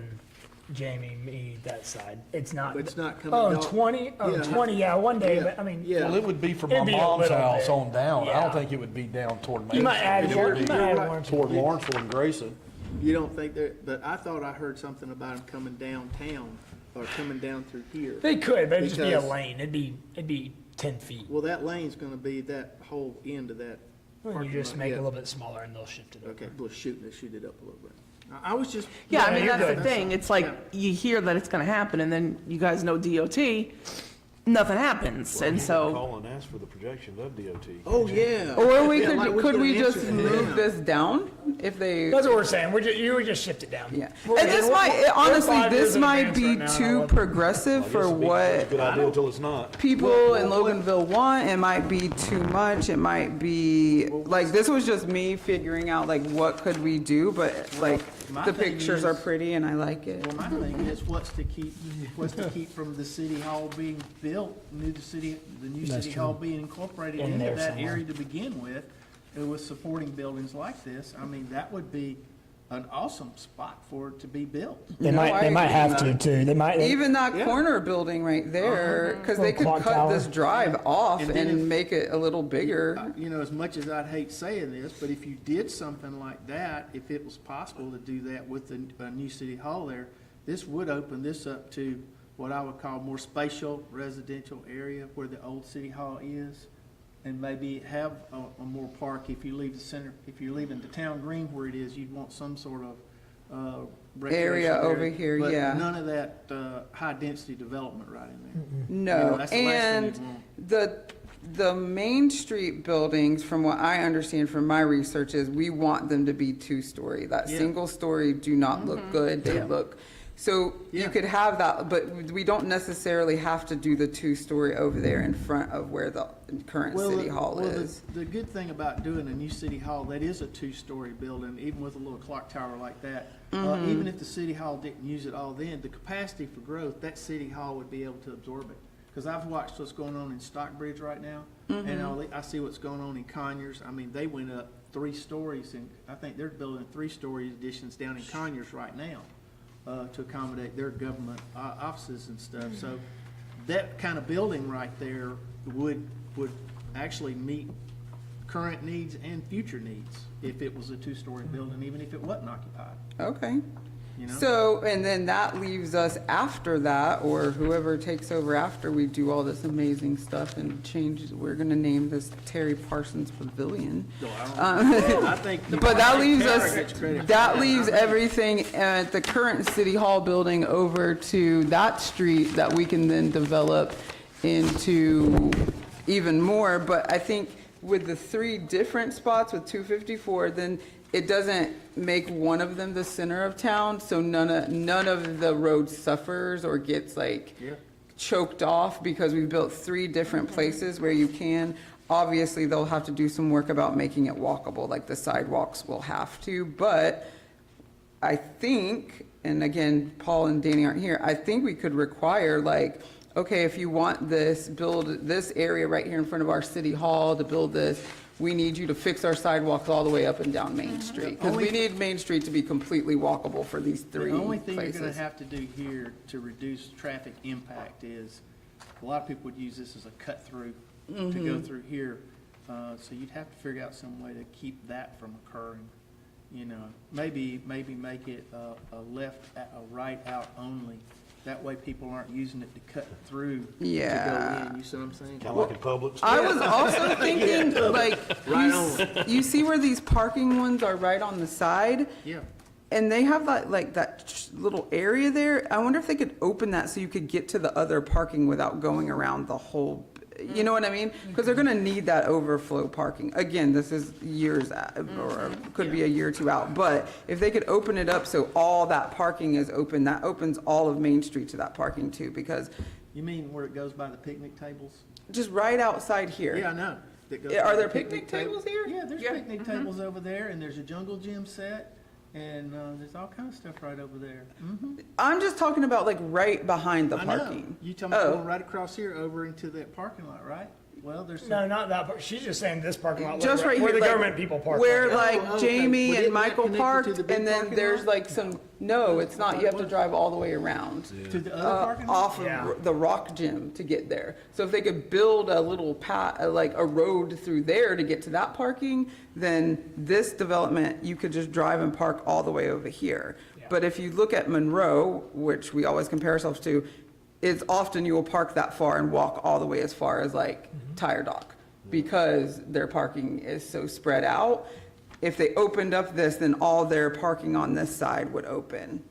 Speaker 3: Jamie, me, that side. It's not.
Speaker 1: But it's not coming
Speaker 3: Oh,
Speaker 1: down.
Speaker 3: 20, oh,
Speaker 1: Yeah.
Speaker 3: 20, yeah, one day,
Speaker 1: Yeah.
Speaker 3: but I mean.
Speaker 1: Yeah.
Speaker 9: Well, it would be from
Speaker 3: It'd
Speaker 9: my
Speaker 3: be a
Speaker 9: mom's
Speaker 3: little
Speaker 9: house
Speaker 3: bit.
Speaker 9: on down. I
Speaker 3: Yeah.
Speaker 9: don't think it would be down toward Mason.
Speaker 3: You might add
Speaker 9: It
Speaker 3: one,
Speaker 9: would
Speaker 3: you
Speaker 9: be
Speaker 3: might add
Speaker 1: right.
Speaker 3: one.
Speaker 9: toward Lawrenceville and Grayson.
Speaker 1: You don't think that, but I thought I heard something about them coming downtown or coming down through here.
Speaker 3: They could, but it'd just be a
Speaker 1: Because-
Speaker 3: lane. It'd be 10 feet.
Speaker 1: Well, that lane's gonna be that whole end of that.
Speaker 3: You
Speaker 1: parking
Speaker 3: just
Speaker 1: lot.
Speaker 3: make it
Speaker 1: Yeah.
Speaker 3: a little bit smaller and they'll shift it over.
Speaker 1: Okay, we'll shoot it up a little bit. I was just.
Speaker 5: Yeah, I
Speaker 3: Yeah,
Speaker 5: mean,
Speaker 3: you're
Speaker 5: that's the
Speaker 3: good.
Speaker 5: thing. It's like, you hear that it's gonna happen, and then you guys know DOT, nothing happens, and so.
Speaker 8: Call and ask for the projections of DOT.
Speaker 1: Oh, yeah.
Speaker 2: Or we
Speaker 1: Yeah,
Speaker 2: could,
Speaker 1: like
Speaker 2: could
Speaker 1: get
Speaker 2: we
Speaker 1: an
Speaker 2: just
Speaker 1: answer from
Speaker 2: move
Speaker 1: them.
Speaker 2: this down if they?
Speaker 3: That's what we're saying. You would just shift it down.
Speaker 2: Yeah,
Speaker 3: We're-
Speaker 2: and this
Speaker 3: we're-
Speaker 2: might,
Speaker 3: we're
Speaker 2: honestly,
Speaker 3: 5 years
Speaker 2: this
Speaker 3: in
Speaker 2: might
Speaker 3: advance
Speaker 2: be
Speaker 3: right now, and I
Speaker 2: too
Speaker 3: love-
Speaker 2: progressive for what
Speaker 8: Good idea until it's not.
Speaker 2: people in Loganville want. It might be too much. It might be, like, this was just me figuring out, like, what could we do, but, like,
Speaker 1: my
Speaker 2: the
Speaker 1: thing
Speaker 2: pictures are
Speaker 1: is-
Speaker 2: pretty and I like it.
Speaker 1: Well, my thing is, what's to keep from the city hall being built, the new
Speaker 3: That's
Speaker 1: city
Speaker 3: true.
Speaker 1: hall being incorporated
Speaker 3: In
Speaker 1: into
Speaker 3: there
Speaker 1: that
Speaker 3: somewhere.
Speaker 1: area to begin with supporting buildings like this. I mean, that would be an awesome spot for it to be built.
Speaker 3: They
Speaker 2: No,
Speaker 3: might,
Speaker 2: I
Speaker 3: they might
Speaker 2: agree.
Speaker 3: have to too. They might.
Speaker 2: Even that
Speaker 1: Yeah.
Speaker 2: corner building right there, because they
Speaker 3: Little
Speaker 2: could
Speaker 3: clock
Speaker 2: cut
Speaker 3: tower.
Speaker 2: this drive off
Speaker 1: And then
Speaker 2: and
Speaker 1: if-
Speaker 2: make it a little bigger.
Speaker 1: You know, as much as I'd hate saying this, but if you did something like that, if it was possible to do that with a new city hall there, this would open this up to what I would call more spatial residential area where the old city hall is. And maybe have a more park if you leave the center, if you're leaving the town green where it is, you'd want some sort of, recreation
Speaker 2: Area over here,
Speaker 1: But
Speaker 2: yeah.
Speaker 1: none of that, high-density development right in there.
Speaker 2: No,
Speaker 1: You know, that's the last thing
Speaker 2: and
Speaker 1: you'd want.
Speaker 2: the Main Street buildings, from what I understand from my research, is we want them to be two-story. That
Speaker 1: Yeah.
Speaker 2: single story do not look good, they
Speaker 1: Yeah.
Speaker 2: look, so you
Speaker 1: Yeah.
Speaker 2: could have that, but we don't necessarily have to do the two-story over there in front of where the current city hall is.
Speaker 1: The good thing about doing a new city hall, that is a two-story building, even with a little clock tower like that.
Speaker 2: Mm-hmm.
Speaker 1: Even if the city hall didn't use it all then, the capacity for growth, that city hall would be able to absorb it. Because I've watched what's going on in Stockbridge right now,
Speaker 2: Mm-hmm.
Speaker 1: and I see what's going on in Conyers. I mean, they went up 3 stories, and I think they're building 3-story additions down in Conyers right now to accommodate their government offices and stuff. So that kind of building right there would actually meet current needs and future needs if it was a 2-story building, even if it wasn't occupied,
Speaker 2: Okay.
Speaker 1: you know?
Speaker 2: So, and then that leaves us after that, or whoever takes over after we do all this amazing stuff and change, we're gonna name this Terry Parsons Pavilion.
Speaker 1: So I think.
Speaker 2: But that leaves
Speaker 1: Tara
Speaker 2: us,
Speaker 1: gets credit for
Speaker 2: that leaves everything at the current city hall building over to that street that we can then develop into even more. But I think with the 3 different spots with 254, then it doesn't make one of them the center of town, so none of the road suffers or gets like
Speaker 1: Yeah.
Speaker 2: choked off because we've built 3 different places where you can. Obviously, they'll have to do some work about making it walkable, like the sidewalks will have to, but I think, and again, Paul and Danny aren't here, I think we could require like, okay, if you want this, build this area right here in front of our city hall to build this, we need you to fix our sidewalks all the way up and down Main Street. Because we need Main Street to be completely walkable for these 3
Speaker 1: The only thing you're gonna
Speaker 2: places.
Speaker 1: have to do here to reduce traffic impact is, a lot of people would use this as a cut-through to go
Speaker 2: Mm-hmm.
Speaker 1: through here. So you'd have to figure out some way to keep that from occurring. You know, maybe make it a left, a right out only. That way people aren't using it to cut through to
Speaker 2: Yeah.
Speaker 1: go in. You see what I'm saying?
Speaker 8: Kind of like in Publix.
Speaker 2: I was also thinking, like,
Speaker 1: Right
Speaker 2: you see where these parking ones are right on the side?
Speaker 1: Yeah.
Speaker 2: And they have that, like, that little area there. I wonder if they could open that so you could get to the other parking without going around the whole, You know what I mean? Because they're gonna need that overflow parking. Again, this is years, or could be a year or two out. But if they could open it up so all that parking is open, that opens all of Main Street to that parking too, because
Speaker 1: You mean where it goes by the picnic tables?
Speaker 2: just right outside here.
Speaker 1: Yeah, I know. That goes
Speaker 2: Yeah,
Speaker 1: by
Speaker 2: are
Speaker 1: the
Speaker 2: there picnic
Speaker 1: table.
Speaker 2: tables here?
Speaker 1: Yeah, there's
Speaker 5: Yeah.
Speaker 1: picnic tables over there, and there's a jungle gym set, and there's all kinds of stuff right over there.
Speaker 2: I'm just talking about like right behind the
Speaker 1: I know.
Speaker 2: parking.
Speaker 1: You talking about
Speaker 2: Oh.
Speaker 1: going right across here over into that parking lot, right? Well, there's
Speaker 3: No,
Speaker 1: some.
Speaker 3: not that part. She's just saying this parking lot.
Speaker 2: Just right here.
Speaker 3: Where the
Speaker 2: like,
Speaker 3: government people park.
Speaker 2: Where
Speaker 1: Oh,
Speaker 2: like
Speaker 1: okay.
Speaker 2: Jamie
Speaker 1: But
Speaker 2: and
Speaker 1: isn't that
Speaker 2: Michael
Speaker 1: connected to
Speaker 2: parked,
Speaker 1: the big
Speaker 2: and then
Speaker 1: parking
Speaker 2: there's
Speaker 1: lot?
Speaker 2: like some, no, it's not, you have to drive all the way around.
Speaker 1: To the other parking lot?
Speaker 2: Off
Speaker 3: Yeah.
Speaker 2: of the Rock Gym to get there. So if they could build a little path, like a road through there to get to that parking, then this development, you could just drive and park all the way over here. But if you look at Monroe, which we always compare ourselves to, it's often you will park that far and walk all the way as far as like Tire Dock, because their parking is so spread out. If they opened up this, then all their parking on this side would open,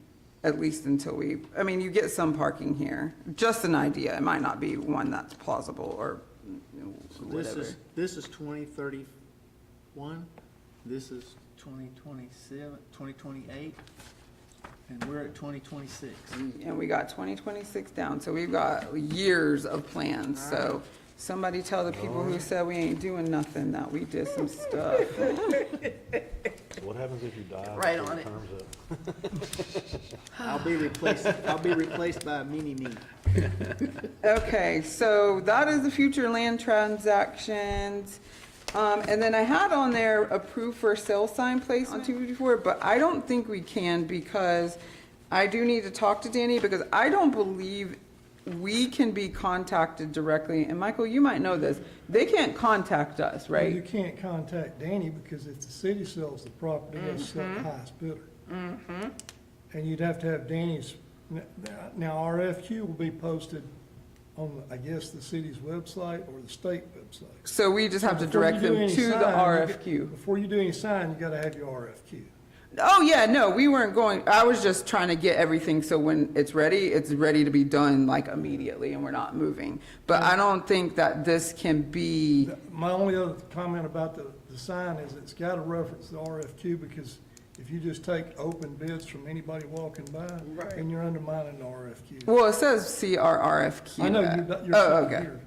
Speaker 2: at least until I mean, you get some parking here. Just an idea. It might not be one that's plausible or whatever.
Speaker 1: This is 2031, this is 2027, 2028, and we're at 2026.
Speaker 2: And we got 2026 down, so we've got years of plans. So somebody tell the people who said we ain't doing nothing that we did some stuff.
Speaker 8: What happens if you die?
Speaker 5: Right
Speaker 8: before
Speaker 5: on it.
Speaker 8: term's up?
Speaker 1: I'll be replaced by a mini-me.
Speaker 2: Okay, so that is the future land transactions. And then I had on there approved for sale sign place on 254, but I don't think we can because I do need to talk to Danny because I don't believe we can be contacted directly. And Michael, you might know this. They can't contact us,
Speaker 6: Well, You
Speaker 2: right?
Speaker 6: can't contact Danny because if the city sells the property, it's the highest bidder. And you'd have to have Danny's, now RFQ will be posted on, I guess, the city's website or the state website.
Speaker 2: So we just have to
Speaker 6: Before you
Speaker 2: direct
Speaker 6: do
Speaker 2: them
Speaker 6: any
Speaker 2: to the
Speaker 6: sign, you got-
Speaker 2: RFQ.
Speaker 6: Before you do any sign, you gotta have your RFQ.
Speaker 2: Oh, yeah, no, we weren't going, I was just trying to get everything so when it's ready to be done like immediately and we're not moving. But I don't think that this can be,
Speaker 6: My only other comment about the sign is it's gotta reference the RFQ because if you just take open bids from anybody walking by, then you're undermining the RFQ.
Speaker 2: well, it says CRRFQ.
Speaker 6: I know you're
Speaker 2: Oh,
Speaker 6: sitting
Speaker 2: okay.
Speaker 6: here.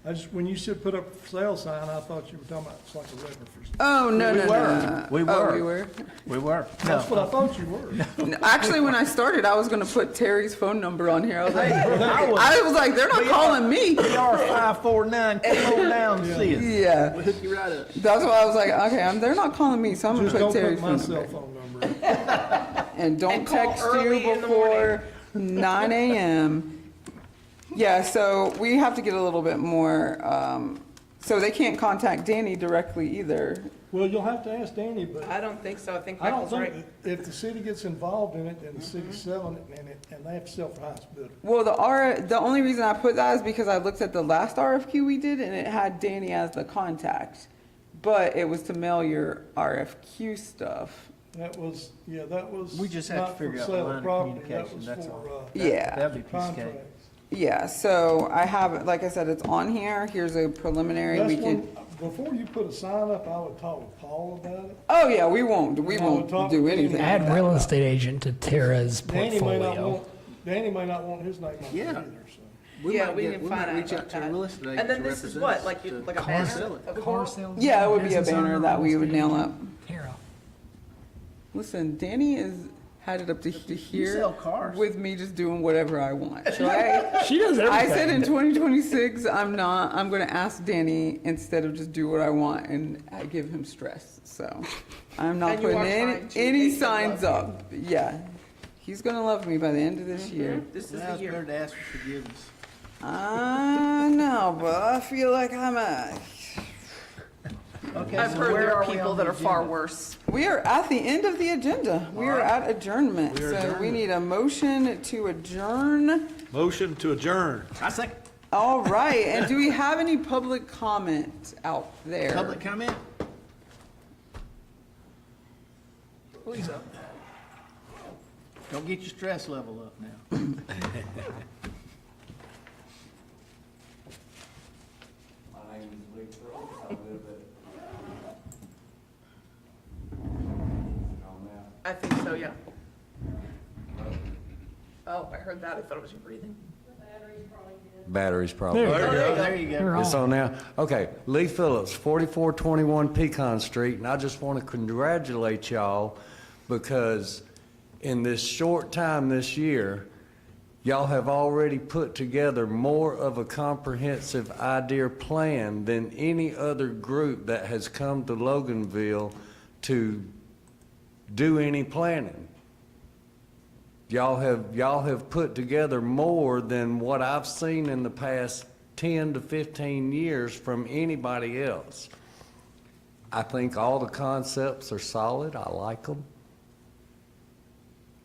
Speaker 6: I just, when you said put up a sale sign, I thought you were talking about it's like a reference.
Speaker 2: Oh, no,
Speaker 1: We
Speaker 2: no,
Speaker 1: were.
Speaker 2: no.
Speaker 1: We
Speaker 2: Oh,
Speaker 1: were.
Speaker 2: we were?
Speaker 1: We were.
Speaker 6: That's what I thought you were.
Speaker 2: No, actually, when I started, I was gonna put Terry's phone number on here. I was like,
Speaker 1: I was-
Speaker 2: I was like, they're not calling me.
Speaker 1: PR 549, come on down and see us.
Speaker 2: Yeah,
Speaker 1: We'll hook you right up.
Speaker 2: that's why I was like, okay, they're not calling me, so I'm gonna
Speaker 6: Just
Speaker 2: put
Speaker 6: don't
Speaker 2: Terry's
Speaker 6: put my
Speaker 2: phone
Speaker 6: cell
Speaker 2: number.
Speaker 6: phone number.
Speaker 2: And don't
Speaker 5: And call
Speaker 2: text
Speaker 5: early
Speaker 2: you
Speaker 5: in the
Speaker 2: before 9 a.m. Yeah, so we have to get a little bit more, so they can't contact Danny directly either.
Speaker 6: Well, you'll have to ask Danny, but
Speaker 5: I don't think so. I think
Speaker 6: I don't
Speaker 5: Michael's right.
Speaker 6: think, that if the city gets involved in it, then the city's selling it, and they have to sell for highest bidder.
Speaker 2: Well, the only reason I put that is because I looked at the last RFQ we did and it had Danny as the contact. But it was to mail your RFQ stuff.
Speaker 6: That was.
Speaker 1: We just have to
Speaker 6: not for
Speaker 1: figure out the
Speaker 6: sale of
Speaker 1: line of
Speaker 6: property,
Speaker 1: communication,
Speaker 6: that
Speaker 1: that's
Speaker 6: was
Speaker 1: all.
Speaker 6: for,
Speaker 2: Yeah.
Speaker 1: That'd be a piece of cake.
Speaker 6: contracts.
Speaker 2: Yeah, so I have, like I said, it's on here. Here's a preliminary. We
Speaker 6: That's
Speaker 2: can,
Speaker 6: one, before you put a sign up, I would talk with Paul about it.
Speaker 2: oh yeah, we won't
Speaker 6: talk
Speaker 2: do
Speaker 6: to
Speaker 2: anything.
Speaker 3: Add real estate agent to Tara's
Speaker 6: Danny may not
Speaker 3: portfolio.
Speaker 6: want his name on it
Speaker 1: Yeah.
Speaker 6: either, so.
Speaker 1: We
Speaker 5: Yeah,
Speaker 1: might
Speaker 5: we
Speaker 1: get-
Speaker 5: can
Speaker 1: we
Speaker 5: find
Speaker 1: might
Speaker 5: out
Speaker 1: reach
Speaker 5: about
Speaker 1: out to a
Speaker 5: that.
Speaker 1: real estate agent
Speaker 5: And then
Speaker 1: to
Speaker 5: this is
Speaker 1: represent
Speaker 5: what,
Speaker 1: us
Speaker 5: like,
Speaker 1: to-
Speaker 5: like a
Speaker 1: to
Speaker 5: banner
Speaker 1: sell it.
Speaker 5: of the
Speaker 3: Car
Speaker 5: world?
Speaker 3: sales.
Speaker 2: Yeah, it would be a
Speaker 3: business
Speaker 2: banner
Speaker 3: owner,
Speaker 2: that we
Speaker 3: real
Speaker 2: would
Speaker 3: estate
Speaker 2: nail
Speaker 3: agent.
Speaker 2: up.
Speaker 3: Tara.
Speaker 2: Listen, Danny had it up to here
Speaker 1: sell cars.
Speaker 2: with me just doing whatever I want. So I
Speaker 3: She does everything.
Speaker 2: I said in 2026, I'm going to ask Danny instead of just do what I want and I give him stress. So I'm not
Speaker 5: And you
Speaker 2: putting
Speaker 5: are
Speaker 2: any,
Speaker 5: trying to
Speaker 2: any
Speaker 5: make him
Speaker 2: signs
Speaker 5: love
Speaker 2: up. Yeah. He's going to love me by the end of this year.
Speaker 5: This is
Speaker 1: Well,
Speaker 5: the
Speaker 1: it's better
Speaker 5: year.
Speaker 1: to ask for forgiveness.
Speaker 2: I know, but I feel like
Speaker 1: Okay,
Speaker 5: I've
Speaker 1: so
Speaker 5: heard
Speaker 1: where
Speaker 5: there are
Speaker 1: we
Speaker 5: people
Speaker 1: on
Speaker 5: that
Speaker 1: the
Speaker 5: are far
Speaker 1: agenda?
Speaker 5: worse.
Speaker 2: we are at the end of the agenda. We are at adjournment.
Speaker 1: We are
Speaker 2: So we
Speaker 1: adjournment.
Speaker 2: need a motion to adjourn.
Speaker 8: Motion to adjourn.
Speaker 1: I second.
Speaker 2: All right, and do we have any public comment out there?
Speaker 1: Public comment?
Speaker 3: Please up.
Speaker 1: Don't get your stress level up now.
Speaker 5: I think so, yeah. Oh, I heard that. I thought it was you breathing.
Speaker 7: Batteries probably.
Speaker 3: There you go.
Speaker 1: There you go.
Speaker 3: You're
Speaker 7: It's
Speaker 3: on.
Speaker 7: on now. Okay, Lee Phillips, 4421 Pecan Street, and I just want to congratulate y'all because in this short time this year, y'all have already put together more of a comprehensive idea plan than any other group that has come to Loganville to do any planning. Y'all have put together more than what I've seen in the past 10 to 15 years from anybody else. I think all the concepts are solid. I like them.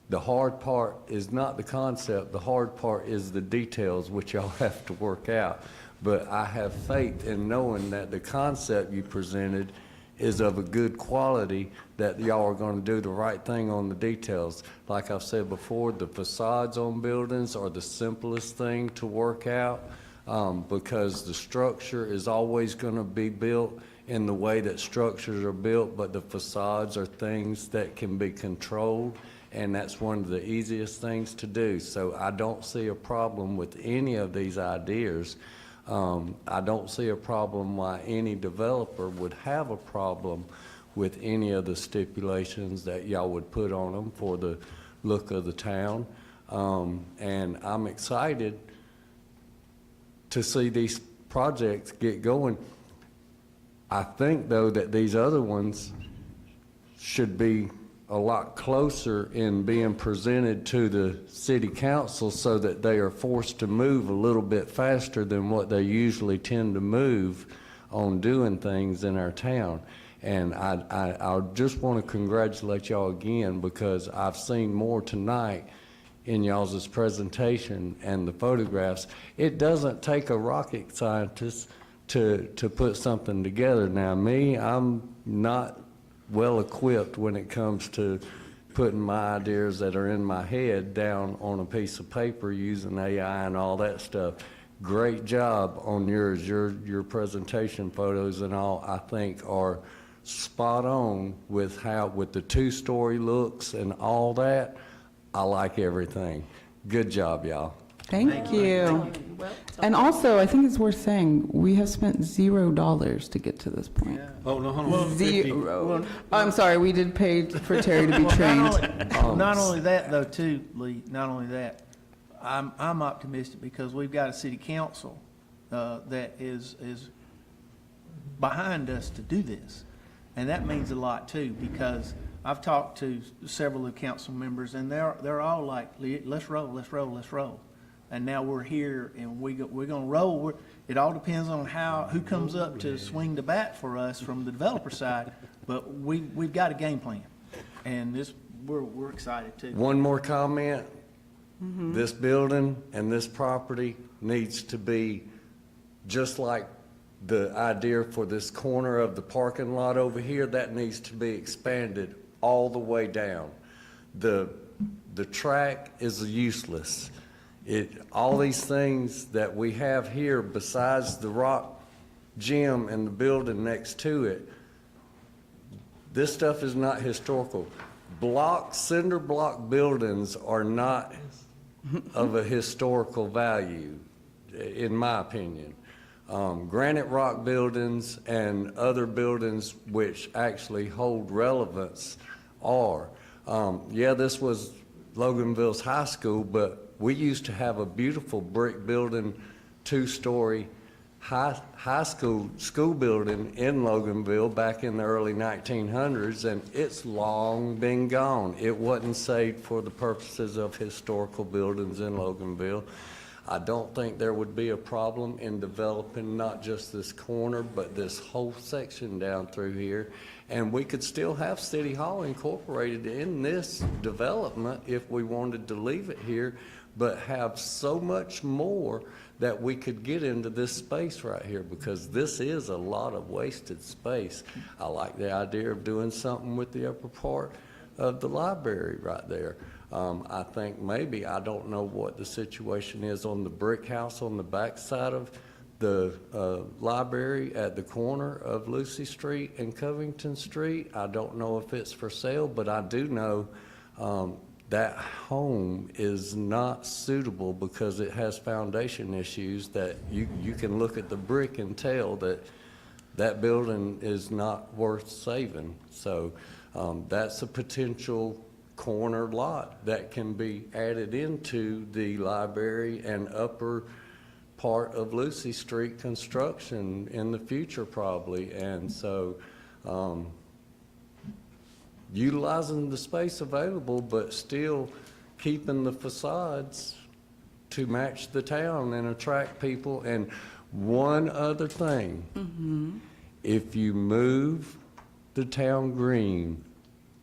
Speaker 7: The hard part is not the concept. The hard part is the details, which y'all have to work out. But I have faith in knowing that the concept you presented is of a good quality, that y'all are going to do the right thing on the details. Like I've said before, the facades on buildings are the simplest thing to work out because the structure is always going to be built in the way that structures are built, but the facades are things that can be controlled, and that's one of the easiest things to do. So I don't see a problem with any of these ideas. I don't see a problem why any developer would have a problem with any of the stipulations that y'all would put on them for the look of the town. And I'm excited to see these projects get going. I think, though, that these other ones should be a lot closer in being presented to the city council so that they are forced to move a little bit faster than what they usually tend to move on doing things in our town. And I just want to congratulate y'all again because I've seen more tonight in y'all's presentation and the photographs. It doesn't take a rocket scientist to put something together. Now, I'm not well equipped when it comes to putting my ideas that are in my head down on a piece of paper using AI and all that stuff. Great job on yours. Your presentation photos and all, I think, are spot on with the two-story looks and all that. I like everything. Good job, y'all.
Speaker 2: Thank you. And also, I think it's worth saying, we have spent $0 to get to this point.
Speaker 8: Oh, no, hold on. 50.
Speaker 2: Zero. I'm sorry, we did pay for Terry to be trained.
Speaker 1: Not only that, though, too, Lee, not only that, I'm optimistic because we've got a city council that is behind us to do this. And that means a lot, too, because I've talked to several of the council members, and they're all like, let's roll, let's roll, let's roll. And now we're here, and we're going to roll. It all depends on who comes up to swing the bat for us from the developer side. But we've got a game plan, and we're excited too.
Speaker 7: One more comment. This building and this property needs to be just like the idea for this corner of the parking lot over here. That needs to be expanded all the way down. The track is useless. All these things that we have here besides the rock gym and the building next to it, this stuff is not historical. Cinder block buildings are not of a historical value, in my opinion. Granite rock buildings and other buildings which actually hold relevance are. Yeah, this was Loganville's high school, but we used to have a beautiful brick building, two-story high school building in Loganville back in the early 1900s, and it's long been gone. It wasn't saved for the purposes of historical buildings in Loganville. I don't think there would be a problem in developing not just this corner, but this whole section down through here. And we could still have City Hall incorporated in this development if we wanted to leave it here, but have so much more that we could get into this space right here, because this is a lot of wasted space. I like the idea of doing something with the upper part of the library right there. I think maybe, I don't know what the situation is on the brick house on the back side of the library at the corner of Lucy Street and Covington Street. I don't know if it's for sale, but I do know that home is not suitable because it has foundation issues that you can look at the brick and tell that that building is not worth saving. So that's a potential corner lot that can be added into the library and upper part of Lucy Street construction in the future probably. And so utilizing the space available, but still keeping the facades to match the town and attract people. And one other thing, if you move the town green,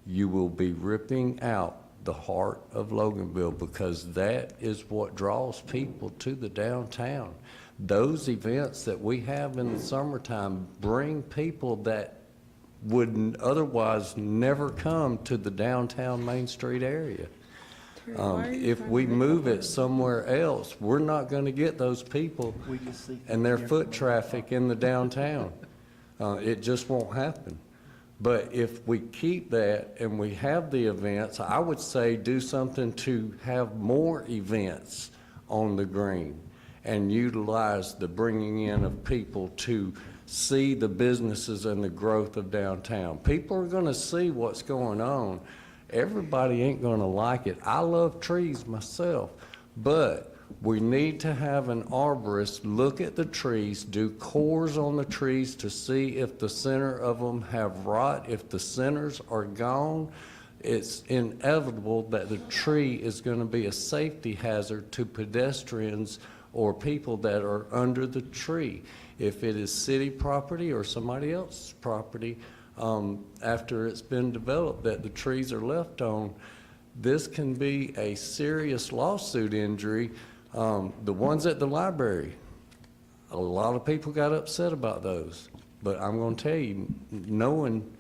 Speaker 7: you will be ripping out the heart of Loganville, because that is what draws people to the downtown. Those events that we have in the summertime bring people that would otherwise never come to the downtown Main Street area. If we move it somewhere else, we're not going to get those people
Speaker 1: We just see.
Speaker 7: and their foot traffic in the downtown. It just won't happen. But if we keep that and we have the events, I would say do something to have more events on the green and utilize the bringing in of people to see the businesses and the growth of downtown. People are going to see what's going on. Everybody ain't going to like it. I love trees myself, but we need to have an arborist look at the trees, do cores on the trees to see if the center of them have rot. If the centers are gone, it's inevitable that the tree is going to be a safety hazard to pedestrians or people that are under the tree. If it is city property or somebody else's property, after it's been developed that the trees are left on, this can be a serious lawsuit injury. The ones at the library, a lot of people got upset about those. But I'm going to tell you, knowing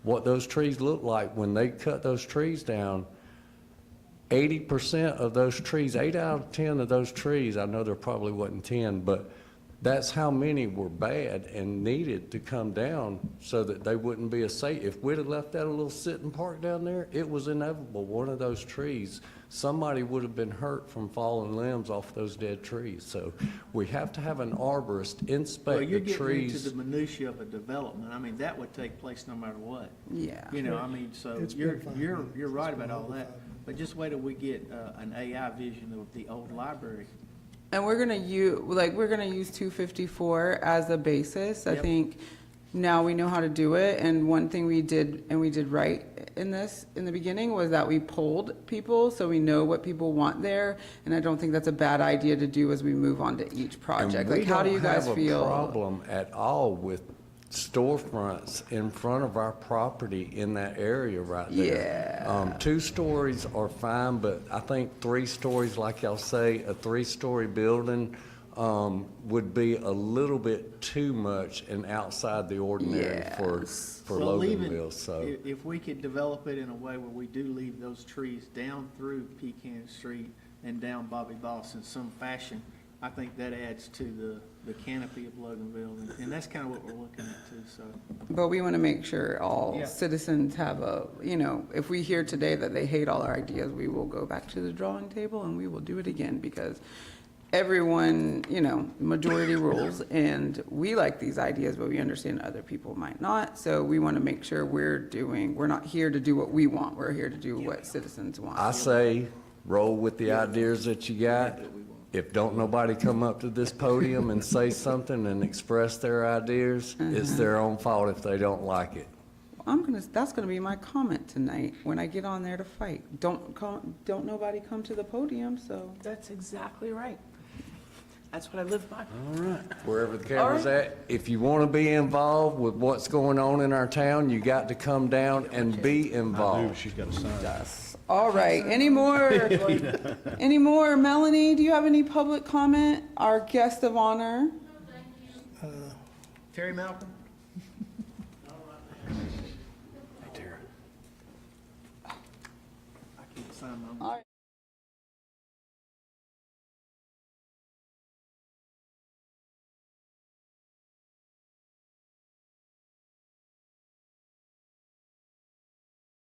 Speaker 7: what those trees look like when they cut those trees down, 80% of those trees, 8 out of 10 of those trees, I know there probably wasn't 10, but that's how many were bad and needed to come down so that they wouldn't be a safe. If we'd have left that a little sitting park down there, it was inevitable. One of those trees, somebody would have been hurt from falling limbs off those dead trees. So we have to have an arborist
Speaker 1: Well,
Speaker 7: inspect
Speaker 1: you're
Speaker 7: the
Speaker 1: getting into
Speaker 7: trees.
Speaker 1: the minutia of a development. I mean, that would take place no matter what.
Speaker 2: Yeah.
Speaker 1: You know, I mean, so
Speaker 6: It's
Speaker 1: you're,
Speaker 6: been 5
Speaker 1: you're,
Speaker 6: years.
Speaker 1: you're right
Speaker 6: It's been
Speaker 1: about all
Speaker 6: over
Speaker 1: that.
Speaker 6: 5 years.
Speaker 1: But just wait till we get, an AI vision of the old library.
Speaker 2: And we're gonna use 254 as a basis. I
Speaker 1: Yep.
Speaker 2: think now we know how to do it. And one thing we did right in this, in the beginning, was that we polled people, so we know what people want there. And I don't think that's a bad idea to do as we move on to each project. Like, how do you guys
Speaker 7: And we
Speaker 2: feel?
Speaker 7: don't have a problem at all with storefronts in front of our property in that area right there.
Speaker 2: Yeah.
Speaker 7: 2 stories are fine, but I think 3 stories, like y'all say, a 3-story building would be a little bit too much and outside the ordinary for
Speaker 1: Well, leave it-
Speaker 7: Loganville, so.
Speaker 1: If we could develop it in a way where we do leave those trees down through Pecan Street and down Bobby Boss in some fashion, I think that adds to the canopy of Loganville, and that's kind of what we're looking at too, so.
Speaker 2: But we want to make sure all
Speaker 1: Yeah.
Speaker 2: citizens have if we hear today that they hate all our ideas, we will go back to the drawing table and we will do it again, because everyone, majority rules, and we like these ideas, but we understand other people might not. So we want to make sure we're not here to do what we want. We're here to do what citizens want.
Speaker 7: I say, roll with the ideas that you got. If don't nobody come up to this podium and say something and express their ideas, it's their own fault if they don't like it.
Speaker 2: That's gonna be my comment tonight when I get on there to fight. Don't nobody come to the podium, so.
Speaker 5: That's exactly right. That's what I live by.
Speaker 7: Wherever the camera's at, if you want to be involved with what's going on in our town, you got to come down and be
Speaker 8: Ooh,
Speaker 7: involved.
Speaker 8: she's got a sign.
Speaker 2: All right, any more, Melanie, do you have any public comment? Our guest of honor?
Speaker 1: Terry Malcolm?
Speaker 8: Hey, Tara.
Speaker 1: I can't sign my own.
Speaker 2: All right.